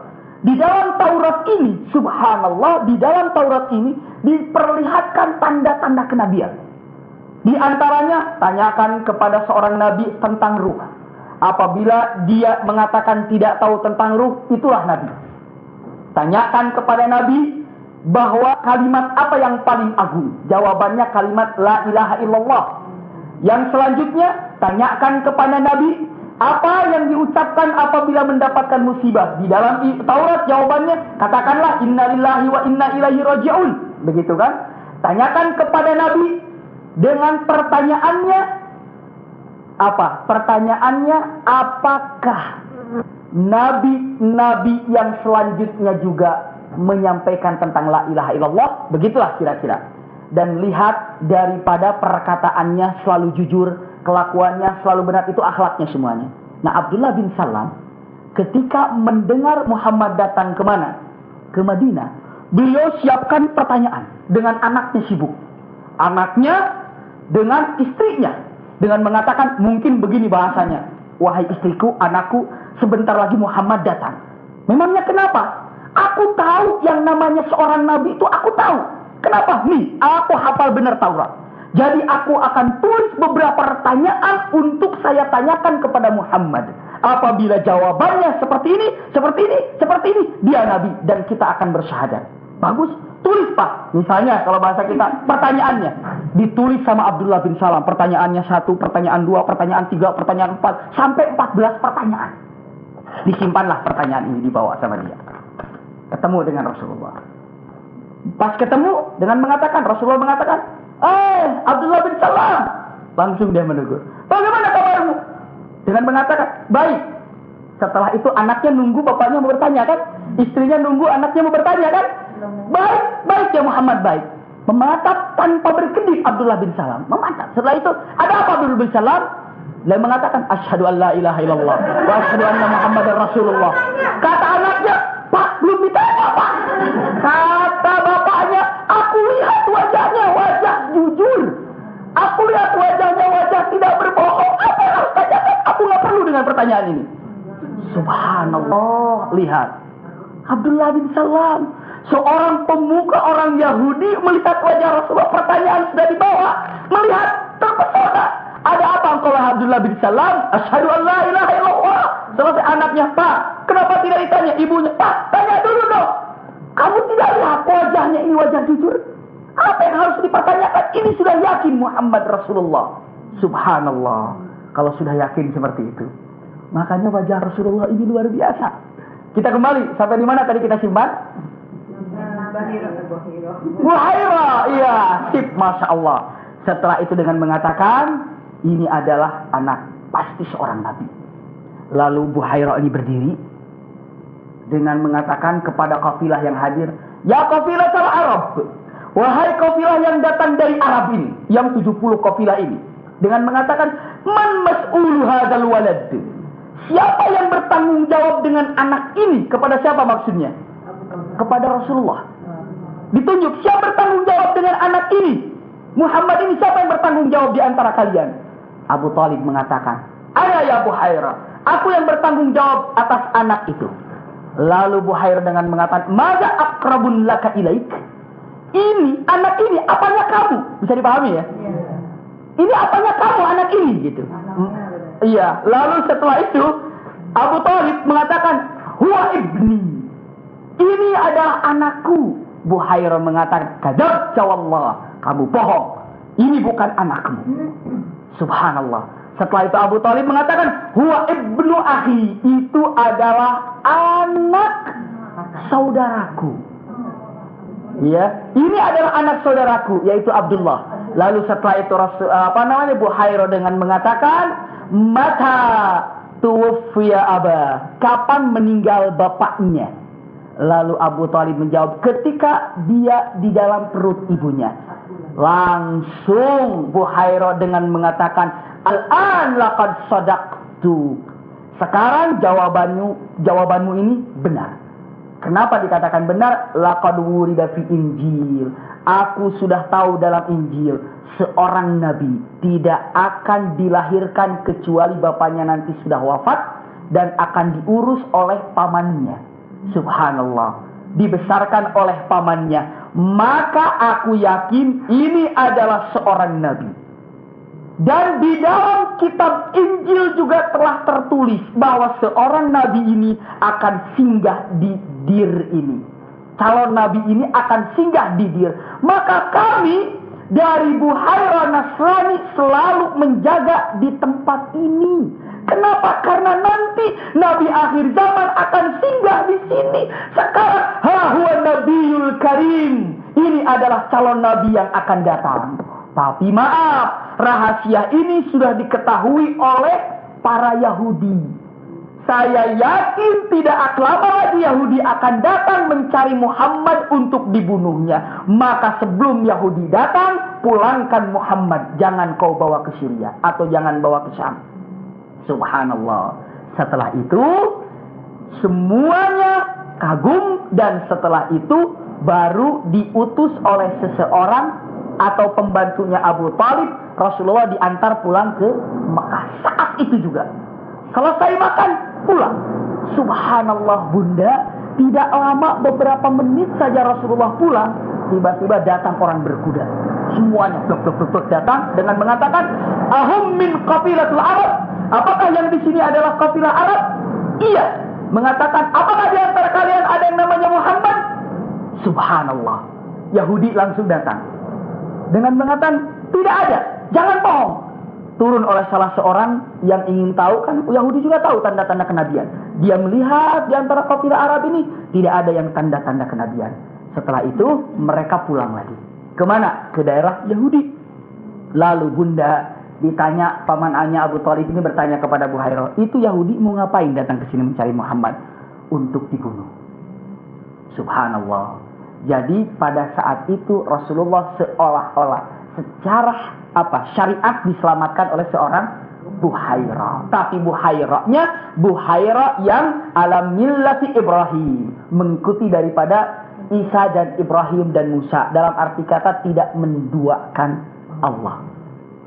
Di dalam Taurat ini, subhanallah, di dalam Taurat ini diperlihatkan tanda-tanda kenabian. Di antaranya, tanyakan kepada seorang nabi tentang ruh. Apabila dia mengatakan tidak tahu tentang ruh, itulah nabi. Tanyakan kepada nabi bahwa kalimat apa yang paling agung? Jawabannya kalimat la ilaha illallah. Yang selanjutnya, tanyakan kepada nabi apa yang diucapkan apabila mendapatkan musibah. Di dalam Taurat jawabannya, katakanlah innalillahi wa inna ilaihi raji'un. Begitu kan? Tanyakan kepada nabi dengan pertanyaannya apa? Pertanyaannya, apakah nabi-nabi yang selanjutnya juga menyampaikan tentang la ilaha illallah? Begitulah kira-kira. Dan lihat daripada perkataannya selalu jujur, kelakuannya selalu benar, itu akhlaknya semuanya. Nah, Abdullah bin Salam ketika mendengar Muhammad datang ke mana? Ke Madinah. Beliau siapkan pertanyaan dengan anaknya sibuk. Anaknya dengan istrinya. Dengan mengatakan, mungkin begini bahasanya. Wahai istriku, anakku, sebentar lagi Muhammad datang. Memangnya kenapa? Aku tahu yang namanya seorang nabi itu aku tahu. Kenapa? Nih, aku hafal benar Taurat. Jadi aku akan tulis beberapa pertanyaan untuk saya tanyakan kepada Muhammad. Apabila jawabannya seperti ini, dia Nabi dan kita akan bersyahadat. Bagus, tulis Pak. Misalnya kalau bahasa kita, pertanyaannya ditulis sama Abdullah bin Salam. Pertanyaannya 1, pertanyaan 2, pertanyaan 3, pertanyaan 4, sampai 14 pertanyaan. Disimpanlah pertanyaan ini, dibawa sama dia. Ketemu dengan Rasulullah. Pas ketemu dengan Rasulullah mengatakan, Abdullah bin Salam. Langsung dia menegur, bagaimana kabarmu? Dengan mengatakan, baik. Setelah itu anaknya nunggu bapaknya mau bertanya kan? Istrinya nunggu anaknya mau bertanya kan? Baik, baik ya Muhammad, baik. Mematap tanpa berkedip Abdullah bin Salam. Mematap. Setelah itu, ada apa Abdullah bin Salam? Dia mengatakan, asyhadu an la ilaha illallah wa asyhadu anna Muhammadar Rasulullah. Kata anaknya, Pak, belum ditanya Pak. Kata bapaknya, aku lihat wajahnya, wajah jujur. Aku lihat wajahnya, wajah tidak berbohong. Apa yang harus tanyakan? Aku nggak perlu dengan pertanyaan ini. Subhanallah, lihat. Abdullah bin Salam, seorang pemuka orang Yahudi, melihat wajah Rasulullah, pertanyaan sudah dibawa, melihat, terpesona. Ada apa engkau Abdullah bin Salam? Asyhadu an la ilaha illallah. Selesai anaknya, Pak, kenapa tidak ditanya? Ibunya, Pak, tanya dulu dong. Kamu tidak lihat wajahnya ini wajah jujur? Apa yang harus dipertanyakan? Ini sudah yakin Muhammad Rasulullah. Subhanallah. Kalau sudah yakin seperti itu, makanya wajah Rasulullah ini luar biasa. Kita kembali sampai di mana tadi kita simpan? Buhairah, iya, sip, masya Allah. Setelah itu dengan mengatakan, ini adalah anak pasti seorang nabi. Lalu Buhairah ini berdiri dengan mengatakan kepada kafilah yang hadir, ya kafilah Arab, wahai kafilah yang datang dari Arab ini, yang 70 kafilah ini, dengan mengatakan, man mas'ulu hadzal walad. Siapa yang bertanggung jawab dengan anak ini? Kepada siapa maksudnya? Kepada Rasulullah. Ditunjuk, siapa bertanggung jawab dengan anak ini? Muhammad ini siapa yang bertanggung jawab di antara kalian? Abu Talib mengatakan, ana ya Buhairah, aku yang bertanggung jawab atas anak itu. Lalu Buhairah dengan mengatakan, maza aqrabun laka ilaik. Ini, anak ini, apanya kamu? Bisa dipahami ya? Ini apanya kamu, anak ini? Gitu. Iya, lalu setelah itu Abu Talib mengatakan, huwa ibni. Ini adalah anakku. Buhairah mengatakan, kadzabta wallah, kamu bohong. Ini bukan anakmu. Subhanallah. Setelah itu Abu Talib mengatakan, huwa ibnu akhi, itu adalah anak saudaraku. Ya, ini adalah anak saudaraku, yaitu Abdullah. Lalu setelah itu Buhairah dengan mengatakan, mata tuwfiya aba, kapan meninggal bapaknya? Lalu Abu Talib menjawab, ketika dia di dalam perut ibunya. Langsung Buhairah dengan mengatakan, al-an laqad sadaqtu. Sekarang jawabanmu ini benar. Kenapa dikatakan benar? Laqad wurida fi Injil. Aku sudah tahu dalam Injil, seorang nabi tidak akan dilahirkan kecuali bapaknya nanti sudah wafat dan akan diurus oleh pamannya. Subhanallah. Dibesarkan oleh pamannya. Maka aku yakin ini adalah seorang nabi. Dan di dalam kitab Injil juga telah tertulis bahwa seorang nabi ini akan singgah di Dir ini. Calon nabi ini akan singgah di Dir. Maka kami dari Buhairah Nasrani selalu menjaga di tempat ini. Kenapa? Karena nanti Nabi akhir zaman akan singgah di sini. Sekarang, huwa Nabiyul Karim. Ini adalah calon nabi yang akan datang. Tapi maaf, rahasia ini sudah diketahui oleh para Yahudi. Saya yakin tidak lama lagi Yahudi akan datang mencari Muhammad untuk dibunuhnya. Maka sebelum Yahudi datang, pulangkan Muhammad. Jangan kau bawa ke Syria atau jangan bawa ke Syam. Subhanallah. Setelah itu semuanya kagum, dan setelah itu baru diutus oleh seseorang atau pembantunya Abu Talib, Rasulullah diantar pulang ke Mekah. Saat itu juga selesai makan, pulang. Subhanallah bunda, tidak lama beberapa menit saja Rasulullah pulang, tiba-tiba datang orang berkuda. Semuanya blok datang dengan mengatakan, ahum min qabilatul Arab. Apakah yang di sini adalah kabilah Arab? Iya. Mengatakan, apakah di antara kalian ada yang namanya Muhammad? Subhanallah. Yahudi langsung datang dengan mengatakan, tidak ada, jangan bohong. Turun oleh salah seorang yang ingin tahu, kan Yahudi juga tahu tanda-tanda kenabian. Dia melihat di antara kabilah Arab ini tidak ada yang tanda-tanda kenabian. Setelah itu mereka pulang lagi. Kemana? Ke daerah Yahudi. Lalu bunda ditanya, paman ayahnya Abu Thalib ini bertanya kepada Buhairah, itu Yahudi mau ngapain datang ke sini mencari Muhammad? Untuk dibunuh. Subhanallah. Jadi pada saat itu Rasulullah seolah-olah secara syariat diselamatkan oleh seorang Buhairah. Tapi Buhairahnya Buhairah yang ala millati Ibrahim, mengikuti daripada Isa dan Ibrahim dan Musa, dalam arti kata tidak menduakan Allah.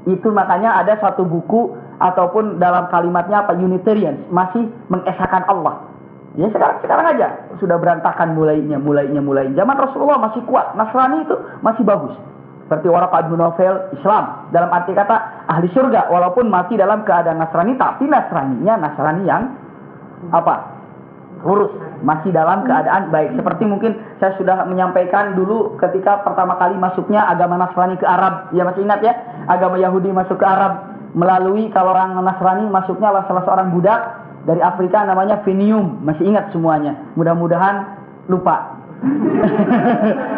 Itu makanya ada satu buku ataupun dalam kalimatnya Unitarians, masih mengesahkan Allah. Ya sekarang aja sudah berantakan mulainya. Zaman Rasulullah masih kuat, Nasrani itu masih bagus. Seperti Waraqah bin Nawfal, Islam dalam arti kata ahli surga walaupun mati dalam keadaan Nasrani, tapi Nasraninya Nasrani yang lurus, masih dalam keadaan baik. Seperti mungkin saya sudah menyampaikan dulu ketika pertama kali masuknya agama Nasrani ke Arab. Ya masih ingat ya, agama Yahudi masuk ke Arab melalui, kalau orang Nasrani masuknya salah seorang budak dari Afrika namanya Finium. Masih ingat semuanya, mudah-mudahan lupa.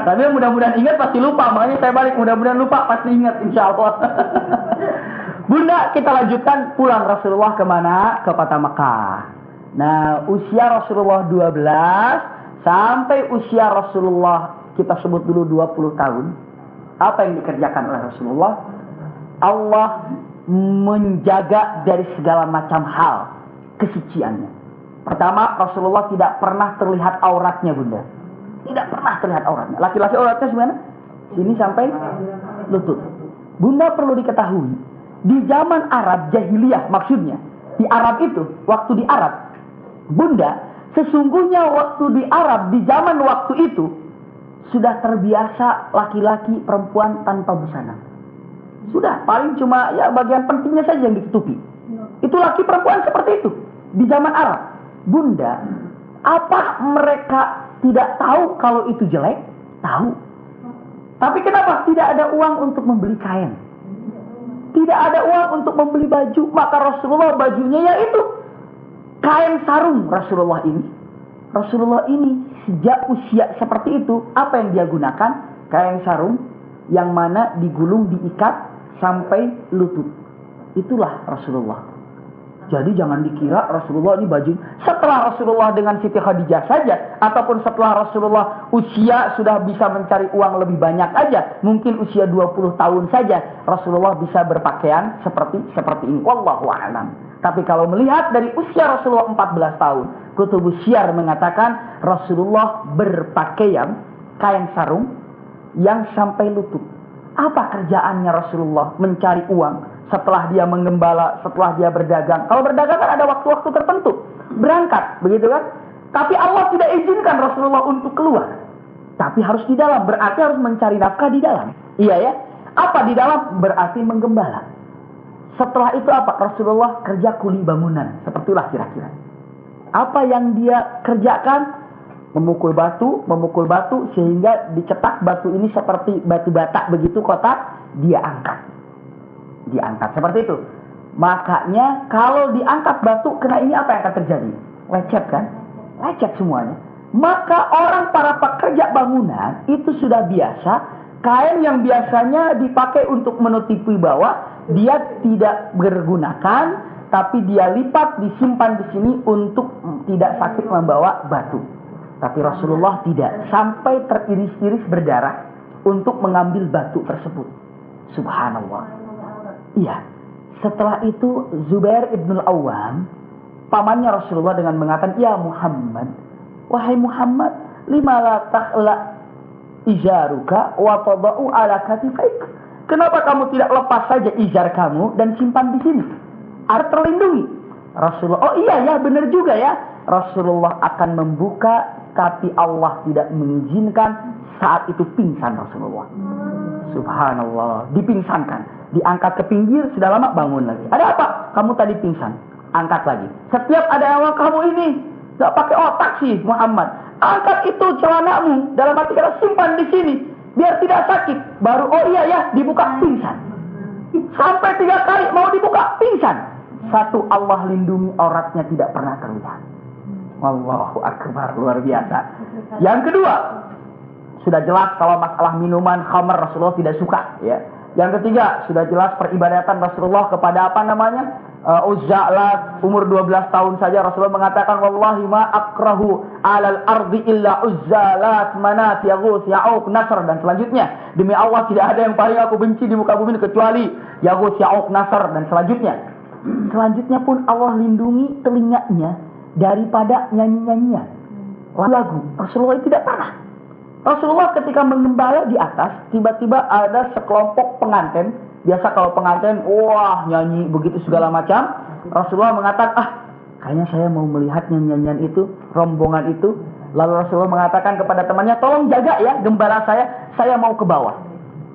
Tapi mudah-mudahan ingat, pasti lupa. Makanya saya balik, mudah-mudahan lupa, pasti ingat insya Allah. Bunda, kita lanjutkan pulang Rasulullah kemana? Ke kota Mekah. Nah, usia Rasulullah 12 sampai usia Rasulullah kita sebut dulu 20 tahun. Apa yang dikerjakan oleh Rasulullah? Allah menjaga dari segala macam hal kesuciannya. Pertama, Rasulullah tidak pernah terlihat auratnya, Bunda. Tidak pernah terlihat auratnya. Laki-laki auratnya sebenarnya sini sampai lutut. Bunda perlu diketahui, di zaman Arab jahiliyah, maksudnya di Arab itu, waktu di Arab, Bunda, sesungguhnya waktu di Arab, di zaman waktu itu sudah terbiasa laki-laki perempuan tanpa busana. Sudah, paling cuma ya bagian pentingnya saja yang ditutupi. Itu laki perempuan seperti itu di zaman Arab. Bunda, apa mereka tidak tahu kalau itu jelek? Tahu. Tapi kenapa tidak ada uang untuk membeli kain? Tidak ada uang untuk membeli baju. Maka Rasulullah bajunya yaitu kain sarung. Rasulullah ini sejak usia seperti itu, apa yang dia gunakan? Kain sarung yang mana digulung, diikat sampai lutut. Itulah Rasulullah. Jadi jangan dikira Rasulullah ini baju. Setelah Rasulullah dengan Siti Khadijah saja, ataupun setelah Rasulullah usia sudah bisa mencari uang lebih banyak aja, mungkin usia 20 tahun saja Rasulullah bisa berpakaian seperti ini. Wallahu a'lam. Tapi kalau melihat dari usia Rasulullah 14 tahun, Kutubus Syiar mengatakan Rasulullah berpakaian kain sarung yang sampai lutut. Apa kerjaannya Rasulullah? Mencari uang. Setelah dia menggembala, setelah dia berdagang. Kalau berdagang kan ada waktu-waktu tertentu. Berangkat, begitu kan? Tapi Allah tidak izinkan Rasulullah untuk keluar. Tapi harus di dalam, berarti harus mencari nafkah di dalam. Iya ya? Apa di dalam? Berarti menggembala. Setelah itu apa? Rasulullah kerja kuli bangunan. Sepertilah kira-kira. Apa yang dia kerjakan? Memukul batu sehingga dicetak batu ini seperti batu bata begitu kotak, dia angkat seperti itu. Makanya kalau diangkat batu kena ini, apa yang akan terjadi? Lecet kan? Lecet semuanya. Maka orang para pekerja bangunan itu sudah biasa, kain yang biasanya dipakai untuk menutupi bawah, dia tidak bergunakan, tapi dia lipat, disimpan di sini untuk tidak sakit membawa batu. Tapi Rasulullah tidak, sampai teriris-iris berdarah untuk mengambil batu tersebut. Subhanallah. Iya. Setelah itu Zubair ibn al-Awwam, pamannya Rasulullah, dengan mengatakan, "Ya Muhammad, wahai Muhammad, lima la takhla izaruka wa tadau ala katifaik." Kenapa kamu tidak lepas saja izar kamu dan simpan di sini? Agar terlindungi. Rasulullah, "Oh iya ya, benar juga ya." Rasulullah akan membuka, tapi Allah tidak mengizinkan. Saat itu pingsan Rasulullah. Subhanallah, dipingsankan, diangkat ke pinggir, sudah lama bangun lagi. Ada apa? Kamu tadi pingsan, angkat lagi. Setiap ada yang kamu ini gak pakai otak sih Muhammad. Angkat itu celanamu, dalam arti kata simpan di sini, biar tidak sakit. Baru oh iya ya, dibuka pingsan. Sampai 3 kali mau dibuka pingsan. Satu, Allah lindungi auratnya tidak pernah terlihat. Allahu Akbar, luar biasa. Yang kedua, sudah jelas kalau masalah minuman khamr Rasulullah tidak suka, ya. Yang ketiga, sudah jelas peribadatan Rasulullah kepada apa namanya? Uzzalat, umur 12 tahun saja Rasulullah mengatakan wallahi ma akrahu alal ardi illa uzzalat manat yaghus ya'uq nasr, dan selanjutnya demi Allah tidak ada yang paling aku benci di muka bumi kecuali yaghus ya'uq nasr, dan selanjutnya pun Allah lindungi telinganya daripada nyanyi-nyanyian lagu. Rasulullah tidak pernah. Rasulullah ketika mengembala di atas, tiba-tiba ada sekelompok pengantin. Biasa kalau pengantin, wah nyanyi begitu segala macam. Rasulullah mengatakan, kayaknya saya mau melihat nyanyian itu, rombongan itu. Lalu Rasulullah mengatakan kepada temannya, tolong jaga ya gembala saya mau ke bawah.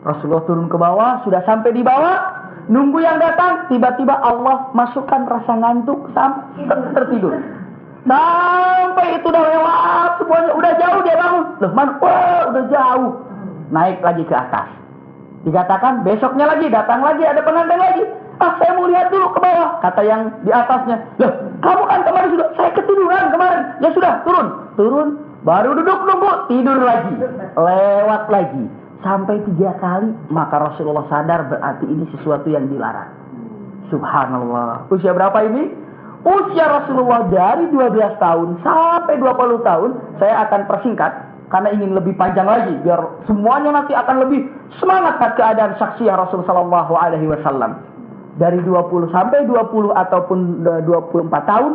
Rasulullah turun ke bawah, sudah sampai di bawah, nunggu yang datang. Tiba-tiba Allah masukkan rasa ngantuk sampai tertidur. Sampai itu udah lewat semuanya, udah jauh dia bangun. Loh mana? Wah udah jauh. Naik lagi ke atas. Dikatakan besoknya lagi, datang lagi, ada pengantin lagi. Saya mau lihat dulu ke bawah. Kata yang di atasnya, loh kamu kan kemarin sudah, saya ketiduran kemarin. Ya sudah, turun. Baru duduk nunggu, tidur lagi. Lewat lagi. Sampai 3 kali, maka Rasulullah sadar berarti ini sesuatu yang dilarang. Subhanallah. Usia berapa ini? Usia Rasulullah dari 12 tahun sampai 20 tahun. Saya akan persingkat karena ingin lebih panjang lagi biar semuanya nanti akan lebih semangat keadaan saksiah Rasul sallallahu alaihi wasallam. Dari 20 sampai 20 ataupun 24 tahun,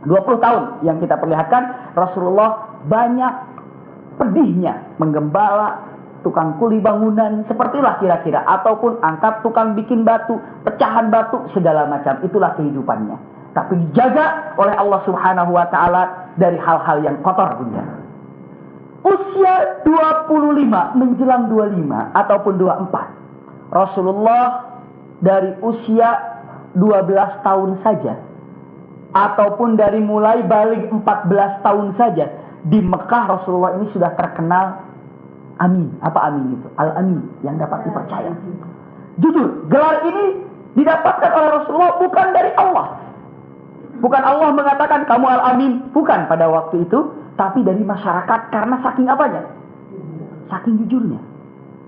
20 tahun yang kita perlihatkan Rasulullah banyak pedihnya menggembala tukang kuli bangunan, sepertilah kira-kira, ataupun angkat tukang bikin batu, pecahan batu, segala macam. Itulah kehidupannya. Tapi dijaga oleh Allah Subhanahu wa ta'ala dari hal-hal yang kotor, Bunda. Usia 25 menjelang 25 ataupun 24, Rasulullah dari usia 12 tahun saja ataupun dari mulai balik 14 tahun saja di Mekah, Rasulullah ini sudah terkenal amin. Apa amin itu? Al-amin, yang dapat dipercaya. Jujur, gelar ini didapatkan oleh Rasulullah bukan dari Allah. Bukan Allah mengatakan kamu al-amin, bukan pada waktu itu, tapi dari masyarakat karena saking apanya? Saking jujurnya.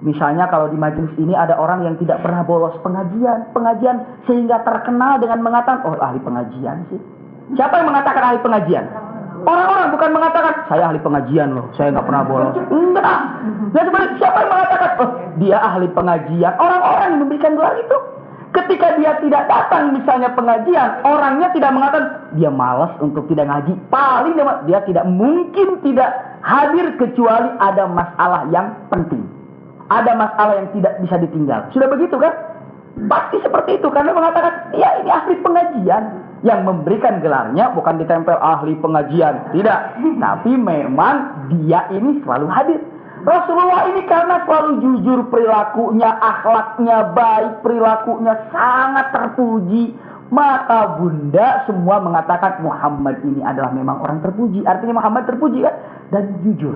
Misalnya kalau di majelis ini ada orang yang tidak pernah bolos pengajian sehingga terkenal dengan mengatakan, oh ahli pengajian sih. Siapa yang mengatakan ahli pengajian? Orang-orang bukan mengatakan saya ahli pengajian loh, saya nggak pernah bolos. Enggak. Dan sebenarnya siapa yang mengatakan, oh dia ahli pengajian? Orang-orang yang memberikan gelar itu. Ketika dia tidak datang misalnya pengajian, orangnya tidak mengatakan dia malas untuk tidak ngaji. Paling dia tidak mungkin tidak hadir kecuali ada masalah yang penting. Ada masalah yang tidak bisa ditinggal. Sudah begitu kan? Pasti seperti itu karena mengatakan ya ini ahli pengajian. Yang memberikan gelarnya bukan ditempel ahli pengajian, tidak. Tapi memang dia ini selalu hadir. Rasulullah ini karena selalu jujur perilakunya, akhlaknya baik, perilakunya sangat terpuji. Maka Bunda semua mengatakan Muhammad ini adalah memang orang terpuji. Artinya Muhammad terpuji kan? Dan jujur.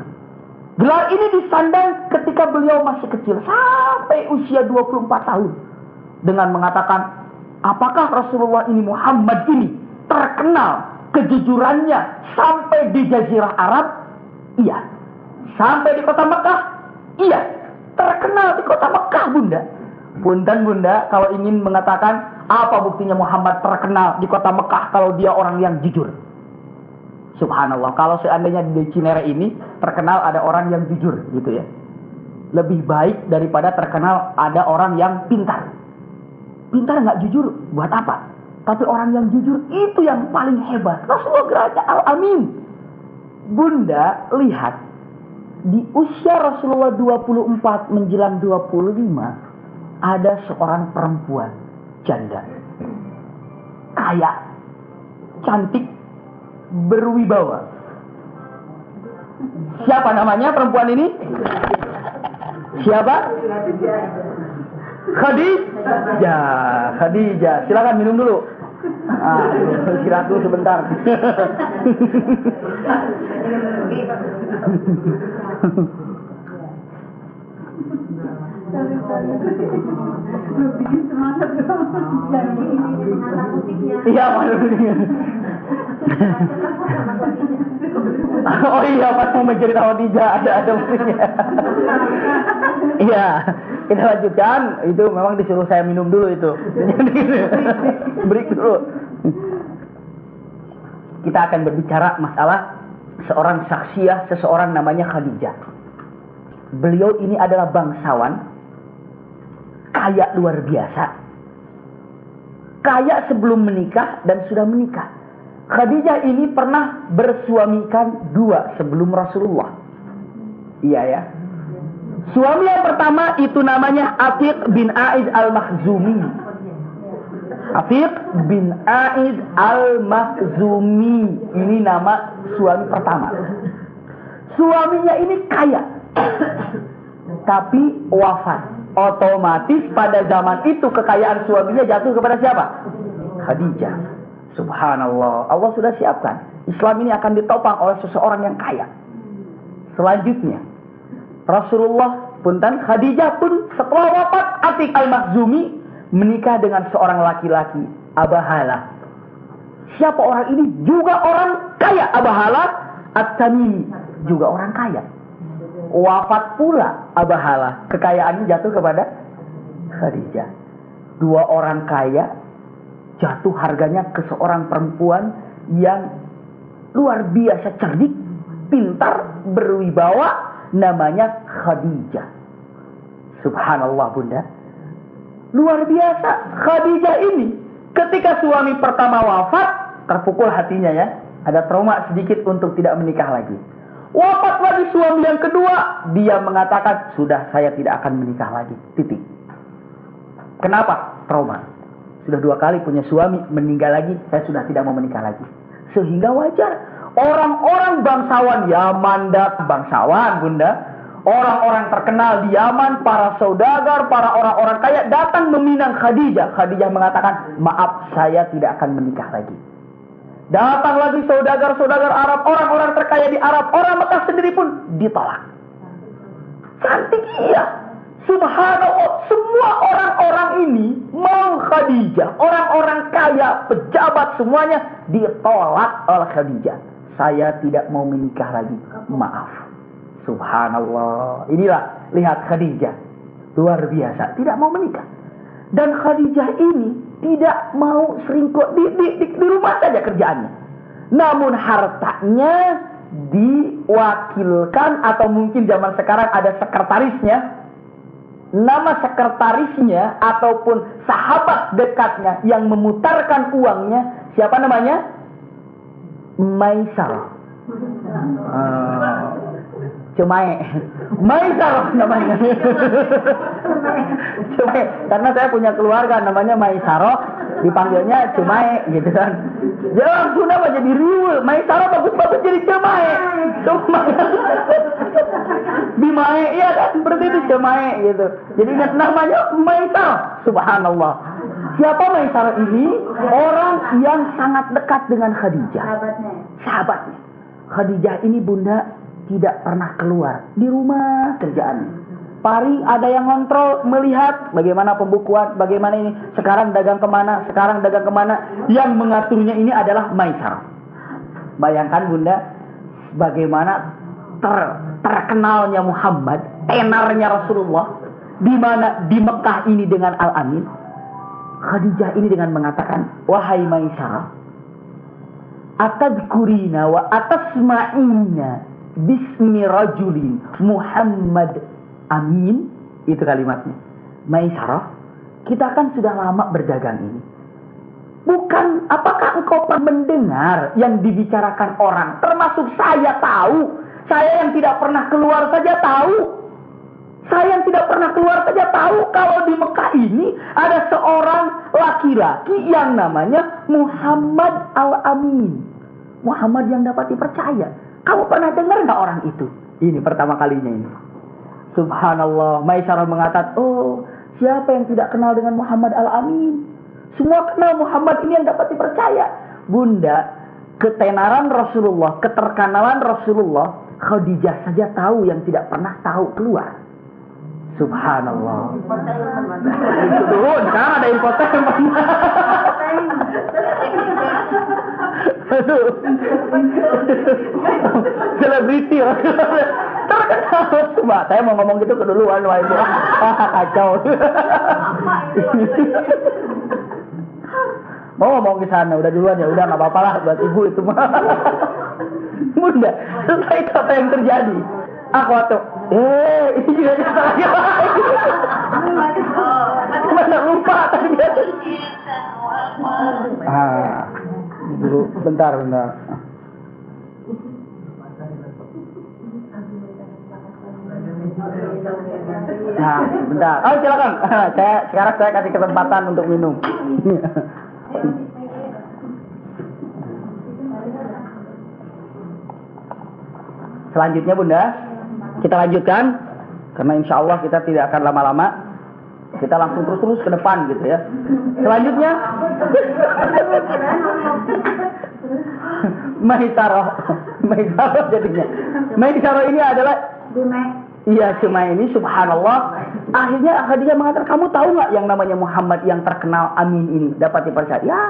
Gelar ini disandang ketika beliau masih kecil. Sampai usia 24 tahun. Dengan mengatakan, apakah Rasulullah ini Muhammad ini terkenal kejujurannya sampai di Jazirah Arab? Iya. Sampai di kota Mekah? Iya. Terkenal di kota Mekah, Bunda. Punten Bunda, kalau ingin mengatakan apa buktinya Muhammad terkenal di kota Mekah kalau dia orang yang jujur. Subhanallah, kalau seandainya di Cinere ini terkenal ada orang yang jujur gitu ya. Lebih baik daripada terkenal ada orang yang pintar. Pintar nggak jujur, buat apa? Tapi orang yang jujur itu yang paling hebat. Rasulullah gelarnya Al-Amin. Bunda, lihat. Di usia Rasulullah 24 menjelang 25, ada seorang perempuan janda. Kaya, cantik, berwibawa. Siapa namanya perempuan ini? Siapa? Khadijah. Silakan minum dulu. Istirahat dulu sebentar. Iya, oh iya, pas mau mencerita Khadijah ada musiknya. Iya, kita lanjutkan. Itu memang disuruh saya minum dulu itu. Break dulu. Kita akan berbicara masalah seorang saksiyah, seseorang namanya Khadijah. Beliau ini adalah bangsawan, kaya luar biasa. Kaya sebelum menikah dan sudah menikah. Khadijah ini pernah bersuamikan 2 sebelum Rasulullah. Iya ya. Suami yang pertama itu namanya Atiq bin A'id al-Makhzumi. Atiq bin A'id al-Makhzumi. Ini nama suami pertama. Suaminya ini kaya, tapi wafat. Otomatis pada zaman itu kekayaan suaminya jatuh kepada siapa? Khadijah. Subhanallah. Allah sudah siapkan. Islam ini akan ditopang oleh seseorang yang kaya. Selanjutnya, Rasulullah punten Khadijah pun setelah wafat Atiq al-Makhzumi menikah dengan seorang laki-laki, Abahalah. Siapa orang ini? Juga orang kaya. Abahalah At-Tamimi, juga orang kaya. Wafat pula Abahalah, kekayaannya jatuh kepada Khadijah. 2 orang kaya jatuh harganya ke seorang perempuan yang luar biasa cerdik, pintar, berwibawa, namanya Khadijah. Subhanallah bunda. Luar biasa. Khadijah ini ketika suami pertama wafat, terpukul hatinya ya. Ada trauma sedikit untuk tidak menikah lagi. Wafat lagi suami yang kedua, dia mengatakan, sudah saya tidak akan menikah lagi. Titik. Kenapa? Trauma. Sudah 2 kali punya suami, meninggal lagi, saya sudah tidak mau menikah lagi. Sehingga wajar. Orang-orang bangsawan Yaman, bangsawan bunda, orang-orang terkenal di Yaman, para saudagar, para orang-orang kaya datang meminang Khadijah. Khadijah mengatakan, maaf, saya tidak akan menikah lagi. Datang lagi saudagar-saudagar Arab, orang-orang terkaya di Arab, orang Mekah sendiri pun ditolak. Cantik iya. Subhanallah, semua orang-orang ini mau Khadijah. Orang-orang kaya, pejabat semuanya ditolak oleh Khadijah. Saya tidak mau menikah lagi. Maaf. Subhanallah. Inilah, lihat Khadijah. Luar biasa, tidak mau menikah. Dan Khadijah ini tidak mau selingkuh di rumah saja kerjaannya. Namun hartanya diwakilkan, atau mungkin zaman sekarang ada sekretarisnya. Nama sekretarisnya ataupun sahabat dekatnya yang memutarkan uangnya, siapa namanya? Maisarah. Cemae. Maisarah namanya. Cemae. Karena saya punya keluarga namanya Maisarah, dipanggilnya Cemae gitu kan. Jangan sudah jadi riwul. Maisarah bagus-bagus jadi Cemae. Bimae, iya kan, seperti itu Cemae gitu. Jadi ingat namanya Maisarah. Subhanallah. Siapa Maisarah ini? Orang yang sangat dekat dengan Khadijah. Sahabatnya. Khadijah ini bunda tidak pernah keluar di rumah kerjaannya. Paling ada yang ngontrol, melihat bagaimana pembukuan, bagaimana ini, sekarang dagang kemana, sekarang dagang kemana. Yang mengaturnya ini adalah Maisarah. Bayangkan bunda, bagaimana terkenalnya Muhammad, tenarnya Rasulullah, di mana di Mekah ini dengan Al-Amin. Khadijah ini dengan mengatakan, wahai Maisarah, atadkurina wa atasma'ina bismi rajulin Muhammad Amin. Itu kalimatnya. Maisarah, kita kan sudah lama berdagang ini. Bukan, apakah engkau pernah mendengar yang dibicarakan orang? Termasuk saya tahu. Saya yang tidak pernah keluar saja tahu. Saya yang tidak pernah keluar saja tahu kalau di Mekah ini ada seorang laki-laki yang namanya Muhammad Al-Amin. Muhammad yang dapat dipercaya. Kamu pernah dengar nggak orang itu? Ini pertama kalinya ini. Subhanallah. Maisyarah mengatakan, oh, siapa yang tidak kenal dengan Muhammad Al-Amin? Semua kenal Muhammad ini yang dapat dipercaya. Bunda, ketenaran Rasulullah, keterkenalan Rasulullah, Khadijah saja tahu yang tidak pernah tahu keluar. Subhanallah. Itu dulu, sekarang ada infotainment. Aduh. Selebriti. Terkenal. Coba, saya mau ngomong gitu keduluan. Wah, itu kacau. Mau ngomong ke sana, udah duluan ya, udah nggak apa-apa lah buat ibu itu mah. Bunda, setelah itu apa yang terjadi? Aku waktu, ini juga lagi. Mana lupa tadi. Dulu, bentar. Nah, bentar. Oh, silakan. Sekarang saya kasih kesempatan untuk minum. Selanjutnya Bunda, kita lanjutkan karena insya Allah kita tidak akan lama-lama. Kita langsung terus ke depan gitu ya. Selanjutnya Maisyarah jadinya. Maisyarah ini adalah Cuma ini subhanallah. Akhirnya Khadijah mengatakan, kamu tahu nggak yang namanya Muhammad yang terkenal Amin ini dapat dipercaya? Ya,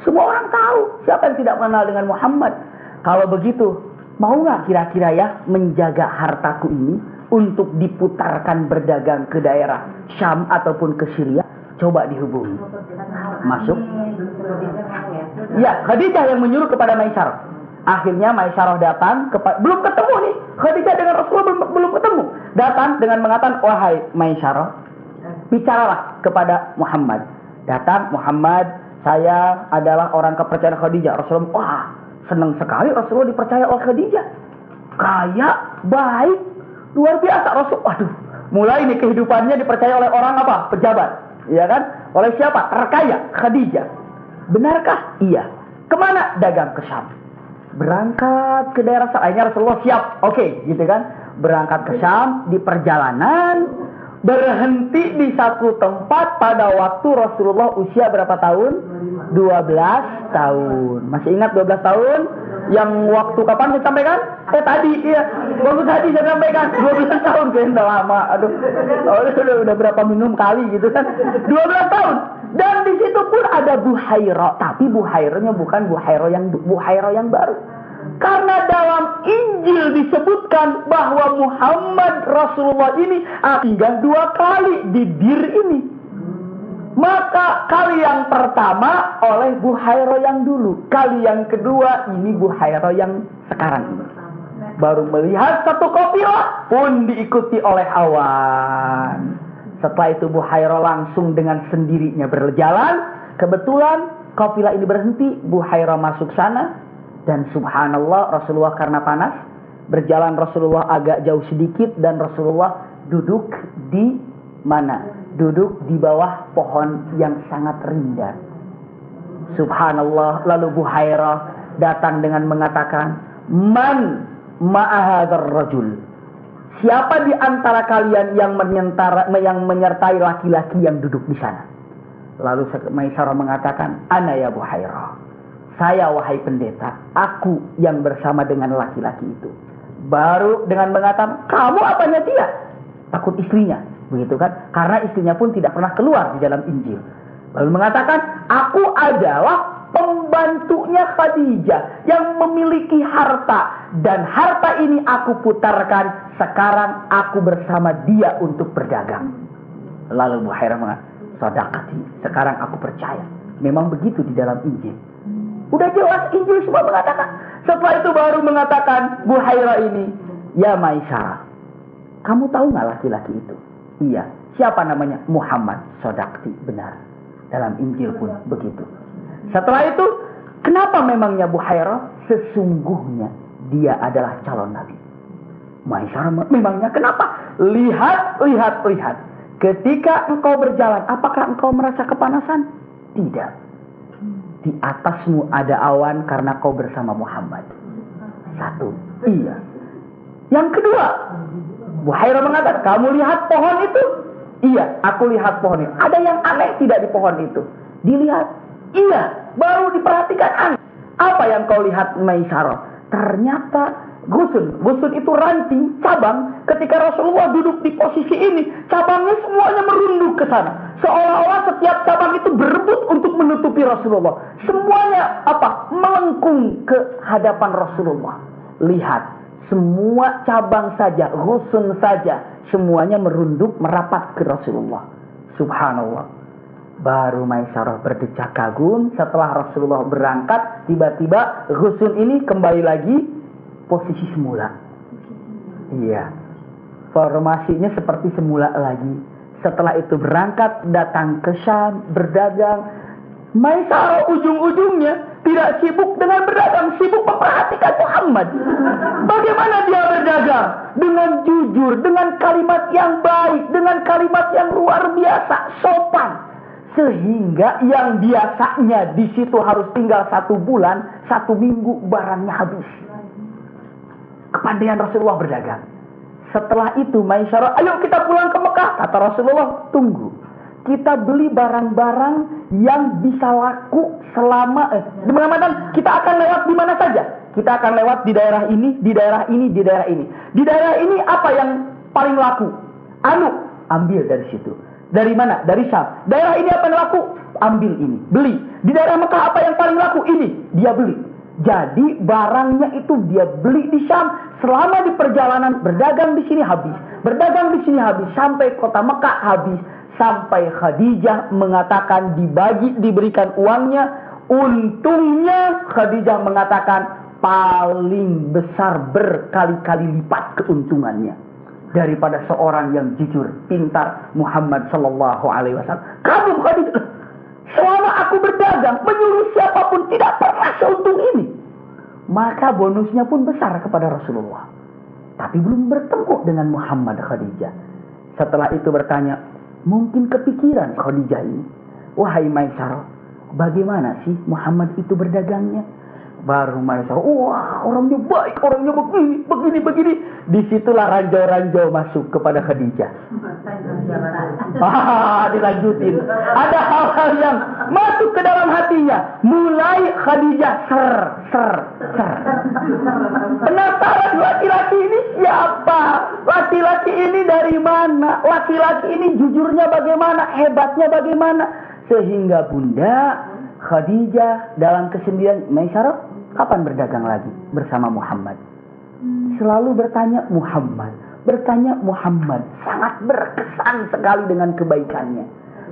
semua orang tahu. Siapa yang tidak mengenal dengan Muhammad? Kalau begitu, mau nggak kira-kira ya menjaga hartaku ini untuk diputarkan berdagang ke daerah Syam ataupun ke Syria? Coba dihubungi. Masuk. Ya, Khadijah yang menyuruh kepada Maisyarah. Akhirnya Maisyarah datang, belum ketemu nih. Khadijah dengan Rasulullah belum ketemu. Datang dengan mengatakan, wahai Maisyarah, bicaralah kepada Muhammad. Datang, Muhammad, saya adalah orang kepercayaan Khadijah. Rasulullah, wah, senang sekali Rasulullah dipercaya oleh Khadijah. Kaya, baik, luar biasa Rasul. Waduh, mulai nih kehidupannya dipercaya oleh orang apa? Pejabat, iya kan? Oleh siapa? Terkaya, Khadijah. Benarkah? Iya. Kemana? Dagang ke Syam. Berangkat ke daerah Syam. Akhirnya Rasulullah siap. Oke, gitu kan? Berangkat ke Syam, di perjalanan berhenti di satu tempat pada waktu Rasulullah usia berapa tahun? 12 tahun. Masih ingat 12 tahun? Yang waktu kapan saya sampaikan? Tadi, iya. Waktu tadi saya sampaikan 12 tahun, kayaknya udah lama. Aduh. Udah berapa minum kali gitu kan? 12 tahun. Dan di situ pun ada Buhairah, tapi Buhairahnya bukan Buhairah yang baru. Karena dalam Injil disebutkan bahwa Muhammad Rasulullah ini tinggal 2 kali di Dir ini. Maka kali yang pertama oleh Buhairah yang dulu, kali yang kedua ini Buhairah yang sekarang ini. Baru melihat satu kafilah pun diikuti oleh awan. Setelah itu Buhairah langsung dengan sendirinya berjalan. Kebetulan kafilah ini berhenti, Buhairah masuk sana. Dan subhanallah, Rasulullah karena panas, berjalan Rasulullah agak jauh sedikit. Dan Rasulullah duduk di mana? Duduk di bawah pohon yang sangat rindang. Subhanallah, lalu Buhairah datang dengan mengatakan, Man ma'ahadar rajul. Siapa di antara kalian yang menyertai laki-laki yang duduk di sana? Lalu Maisyarah mengatakan, Ana ya Buhairah. Saya wahai pendeta, aku yang bersama dengan laki-laki itu. Baru dengan mengatakan, kamu apanya dia? Takut istrinya, begitu kan? Karena istrinya pun tidak pernah keluar di dalam Injil. Lalu mengatakan, aku adalah pembantunya Khadijah yang memiliki harta. Dan harta ini aku putarkan, sekarang aku bersama dia untuk berdagang. Lalu Buhairah mengatakan, Sadaqati, sekarang aku percaya. Memang begitu di dalam Injil. Udah jelas Injil semua mengatakan. Setelah itu baru mengatakan Buhairah ini, ya Maisyarah, kamu tahu nggak laki-laki itu? Iya. Siapa namanya? Muhammad. Sadaqti, benar. Dalam Injil pun begitu. Setelah itu, kenapa memangnya Buhairah? Sesungguhnya dia adalah calon nabi. Maisyarah, memangnya kenapa? Lihat. Ketika engkau berjalan, apakah engkau merasa kepanasan? Tidak. Di atasmu ada awan karena kau bersama Muhammad. 1. Iya. Yang kedua, Buhairah mengatakan, kamu lihat pohon itu? Iya, aku lihat pohon itu. Ada yang aneh tidak di pohon itu? Dilihat. Iya, baru diperhatikan aneh. Apa yang kau lihat, Maisarah? Ternyata gusun. Gusun itu ranting, cabang. Ketika Rasulullah duduk di posisi ini, cabangnya semuanya merunduk ke sana. Seolah-olah setiap cabang itu berebut untuk menutupi Rasulullah. Semuanya melengkung ke hadapan Rasulullah. Lihat. Semua cabang saja, gusun saja, semuanya merunduk merapat ke Rasulullah. Subhanallah. Baru Maisarah berdecak kagum. Setelah Rasulullah berangkat, tiba-tiba gusun ini kembali lagi posisi semula. Iya, formasinya seperti semula lagi. Setelah itu berangkat, datang ke Syam, berdagang. Maisarah ujung-ujungnya tidak sibuk dengan berdagang, sibuk memperhatikan Muhammad. Bagaimana dia berdagang? Dengan jujur, dengan kalimat yang baik, dengan kalimat yang luar biasa, sopan. Sehingga yang biasanya di situ harus tinggal 1 bulan, 1 minggu barangnya habis. Kepandaian Rasulullah berdagang. Setelah itu Maisarah, ayo kita pulang ke Mekah. Kata Rasulullah, tunggu. Kita beli barang-barang yang bisa laku selama kita akan lewat di mana saja. Kita akan lewat di daerah ini, di daerah ini, di daerah ini. Di daerah ini apa yang paling laku? Ambil dari situ. Dari mana? Dari Syam. Daerah ini apa yang laku? Ambil ini, beli. Di daerah Mekah apa yang paling laku? Ini, dia beli. Jadi barangnya itu dia beli di Syam. Selama di perjalanan berdagang di sini habis, berdagang di sini habis, sampai kota Mekah habis. Sampai Khadijah mengatakan diberikan uangnya. Untungnya Khadijah mengatakan paling besar berkali-kali lipat keuntungannya daripada seorang yang jujur, pintar, Muhammad sallallahu alaihi wasallam. Kamu Khadijah, selama aku berdagang menyuruh siapapun tidak pernah seuntung ini. Maka bonusnya pun besar kepada Rasulullah. Tapi belum bertemu dengan Muhammad Khadijah. Setelah itu bertanya, mungkin kepikiran Khadijah ini, wahai Maisarah, bagaimana sih Muhammad itu berdagangnya? Baru Maisarah, wah orangnya baik, orangnya begini. Disitulah ranjau-ranjau masuk kepada Khadijah. Dilanjutin. Ada hal-hal yang masuk ke dalam hatinya. Mulai Khadijah ser. Penasaran laki-laki ini siapa? Laki-laki ini dari mana? Laki-laki ini jujurnya bagaimana? Hebatnya bagaimana? Sehingga Bunda Khadijah dalam kesendirian, Maisarah, kapan berdagang lagi bersama Muhammad? Selalu bertanya Muhammad. Sangat berkesan sekali dengan kebaikannya.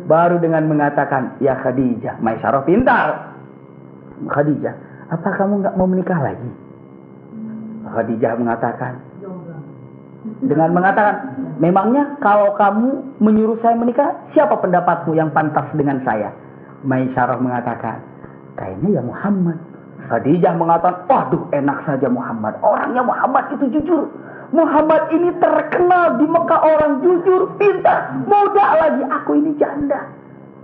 Baru dengan mengatakan, ya Khadijah, Maisarah pintar. Khadijah, apa kamu gak mau menikah lagi? Khadijah mengatakan, memangnya kalau kamu menyuruh saya menikah, siapa pendapatmu yang pantas dengan saya? Maisarah mengatakan, kayaknya ya Muhammad. Khadijah mengatakan, waduh enak saja Muhammad. Orangnya Muhammad itu jujur. Muhammad ini terkenal di Mekah orang jujur, pintar, muda lagi. Aku ini janda.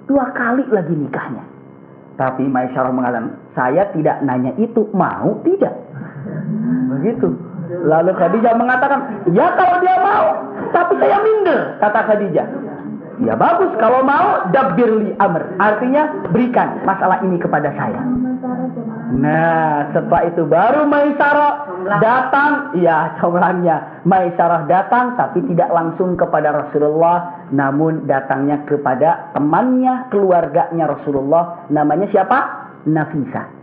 2 kali lagi nikahnya. Tapi Maisarah mengatakan, saya tidak nanya itu, mau tidak? Begitu. Lalu Khadijah mengatakan, ya kalau dia mau, tapi saya minder, kata Khadijah. Ya bagus, kalau mau dabbirli amr. Artinya berikan masalah ini kepada saya. Nah, setelah itu baru Maisarah datang. Ya, comblangnya Maisarah datang, tapi tidak langsung kepada Rasulullah, namun datangnya kepada temannya, keluarganya Rasulullah. Namanya siapa? Nafisah.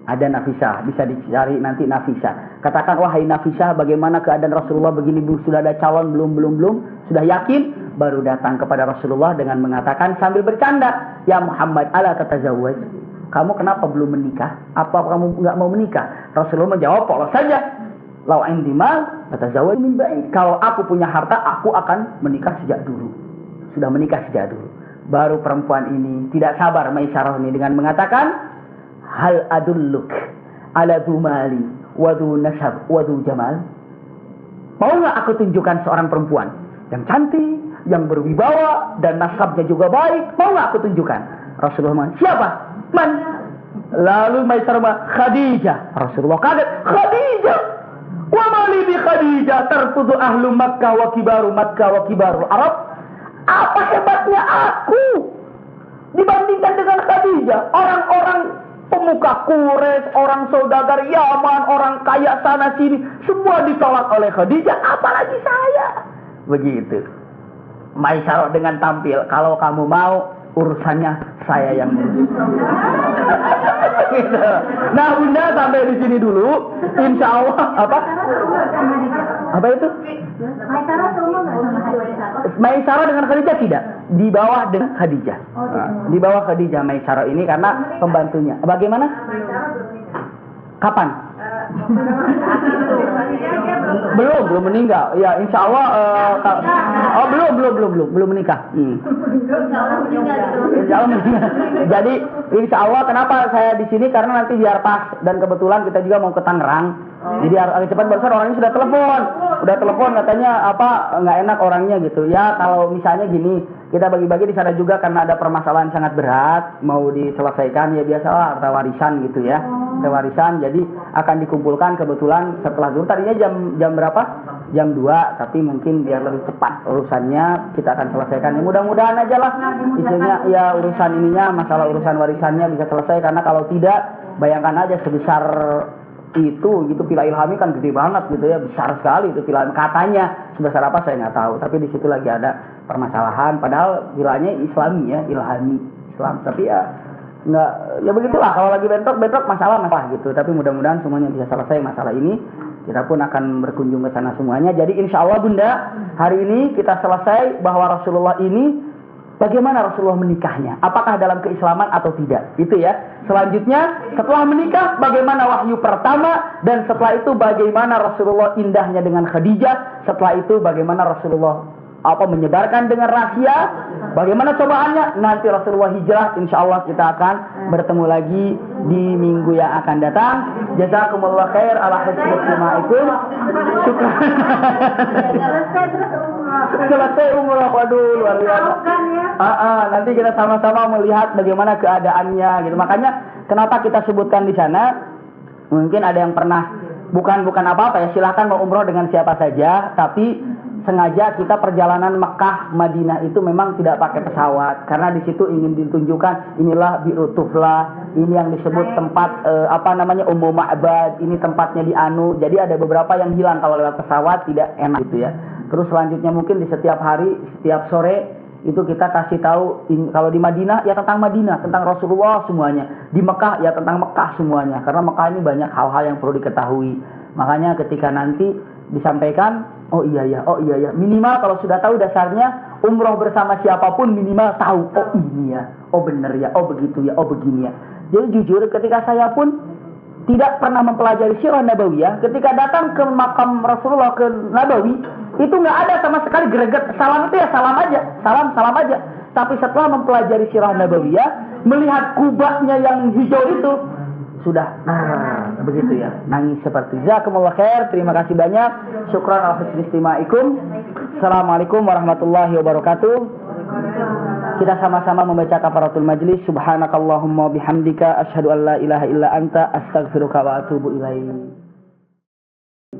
Ada Nafisah, bisa dicari nanti Nafisah. Katakan, wahai Nafisah, bagaimana keadaan Rasulullah begini? Sudah ada calon belum? Sudah yakin? Baru datang kepada Rasulullah dengan mengatakan sambil bercanda, ya Muhammad, ala tatazawwaj. Kamu kenapa belum menikah? Apa kamu enggak mau menikah? Rasulullah menjawab, polos saja. Lau indi mal tatazawwaj min ba'id. Kalau aku punya harta, aku akan menikah sejak dulu. Sudah menikah sejak dulu. Baru perempuan ini tidak sabar, Maisarah ini, dengan mengatakan, hal adulluk ala dhu mali wa dhu nasab wa dhu jamal. Mau enggak aku tunjukkan seorang perempuan yang cantik, yang berwibawa, dan nasabnya juga baik? Mau enggak aku tunjukkan? Rasulullah mengatakan, siapa? Man? Lalu Maisarah, Khadijah. Rasulullah kaget, Khadijah? Wa mali bi Khadijah tarfudu ahlu Makkah wa kibaru Arab. Apa hebatnya aku dibandingkan dengan Khadijah? Orang-orang pemuka Quraisy, orang saudagar Yaman, orang kaya sana sini, semua ditolak oleh Khadijah, apalagi saya. Begitu. Maisarah dengan tampil, kalau kamu mau urusannya saya yang ngurus. Gitu. Nah, Bunda sampai di sini dulu. Insya Allah apa? Apa itu? Maisarah dengan Khadijah tidak, di bawah dengan Khadijah. Nah, di bawah Khadijah Maisarah ini karena pembantunya. Bagaimana? Kapan? Belum meninggal. Ya, insya Allah. Belum menikah. Insya Allah meninggal. Jadi, insya Allah kenapa saya di sini karena nanti biar pas dan kebetulan kita juga mau ke Tangerang. Jadi agak cepat, barusan orangnya sudah telepon katanya nggak enak orangnya gitu ya. Kalau misalnya gini, kita bagi-bagi di sana juga karena ada permasalahan sangat berat mau diselesaikan, ya biasalah harta warisan gitu ya, harta warisan. Jadi akan dikumpulkan kebetulan setelah zuhur. Tadinya jam berapa? Jam 2, tapi mungkin biar lebih cepat urusannya kita akan selesaikan. Ya mudah-mudahan aja lah isinya ya urusan ininya, masalah urusan warisannya bisa selesai, karena kalau tidak bayangkan aja sebesar itu gitu, Villa Ilhami kan gede banget gitu ya, besar sekali itu Villa Ilhami. Katanya sebesar apa saya nggak tahu, tapi di situ lagi ada permasalahan, padahal villanya Islami ya, Ilhami Islam, tapi ya nggak, ya begitulah kalau lagi bentrok masalah gitu. Tapi mudah-mudahan semuanya bisa selesai masalah ini. Kita pun akan berkunjung ke sana semuanya. Jadi insya Allah Bunda, hari ini kita selesai bahwa Rasulullah ini bagaimana Rasulullah menikahnya, apakah dalam keislaman atau tidak, itu ya. Selanjutnya setelah menikah bagaimana wahyu pertama, dan setelah itu bagaimana Rasulullah indahnya dengan Khadijah, setelah itu bagaimana Rasulullah menyebarkan dengan rahasia, bagaimana cobaannya. Nanti Rasulullah hijrah, insya Allah kita akan bertemu lagi di minggu yang akan datang. Jazakumullah khair ala husni istimaikum. Syukran. Selesai umrah, waduh luar biasa. Nanti kita sama-sama melihat bagaimana keadaannya gitu. Makanya kenapa kita sebutkan di sana, mungkin ada yang pernah bukan apa-apa ya, silahkan mau umroh dengan siapa saja, tapi sengaja kita perjalanan Mekah Madinah itu memang tidak pakai pesawat, karena di situ ingin ditunjukkan inilah Bi'ru Tufla, ini yang disebut tempat Ummu Ma'bad, ini tempatnya di Anu. Jadi ada beberapa yang hilang kalau lewat pesawat, tidak enak gitu ya. Terus selanjutnya mungkin di setiap hari, setiap sore itu kita kasih tahu, kalau di Madinah ya tentang Madinah, tentang Rasulullah semuanya. Di Mekah ya tentang Mekah semuanya, karena Mekah ini banyak hal-hal yang perlu diketahui. Makanya ketika nanti disampaikan, oh iya ya, minimal kalau sudah tahu dasarnya umroh bersama siapapun minimal tahu, oh ini ya, oh bener ya, oh begitu ya, oh begini ya. Jadi jujur ketika saya pun tidak pernah mempelajari sirah Nabawiyah, ketika datang ke makam Rasulullah ke Nabawi, itu nggak ada sama sekali greget. Salam itu ya salam aja, salam aja. Tapi setelah mempelajari sirah Nabawiyah, melihat kubahnya yang hijau itu, sudah begitu ya, nangis seperti. Jazakumullah khair, terima kasih banyak. Syukran ala husni istimaikum. Assalamualaikum warahmatullahi wabarakatuh. Kita sama-sama membaca kafaratul majlis. Subhanakallahumma bihamdika asyhadu an la ilaha illa anta astaghfiruka wa atubu ilaik.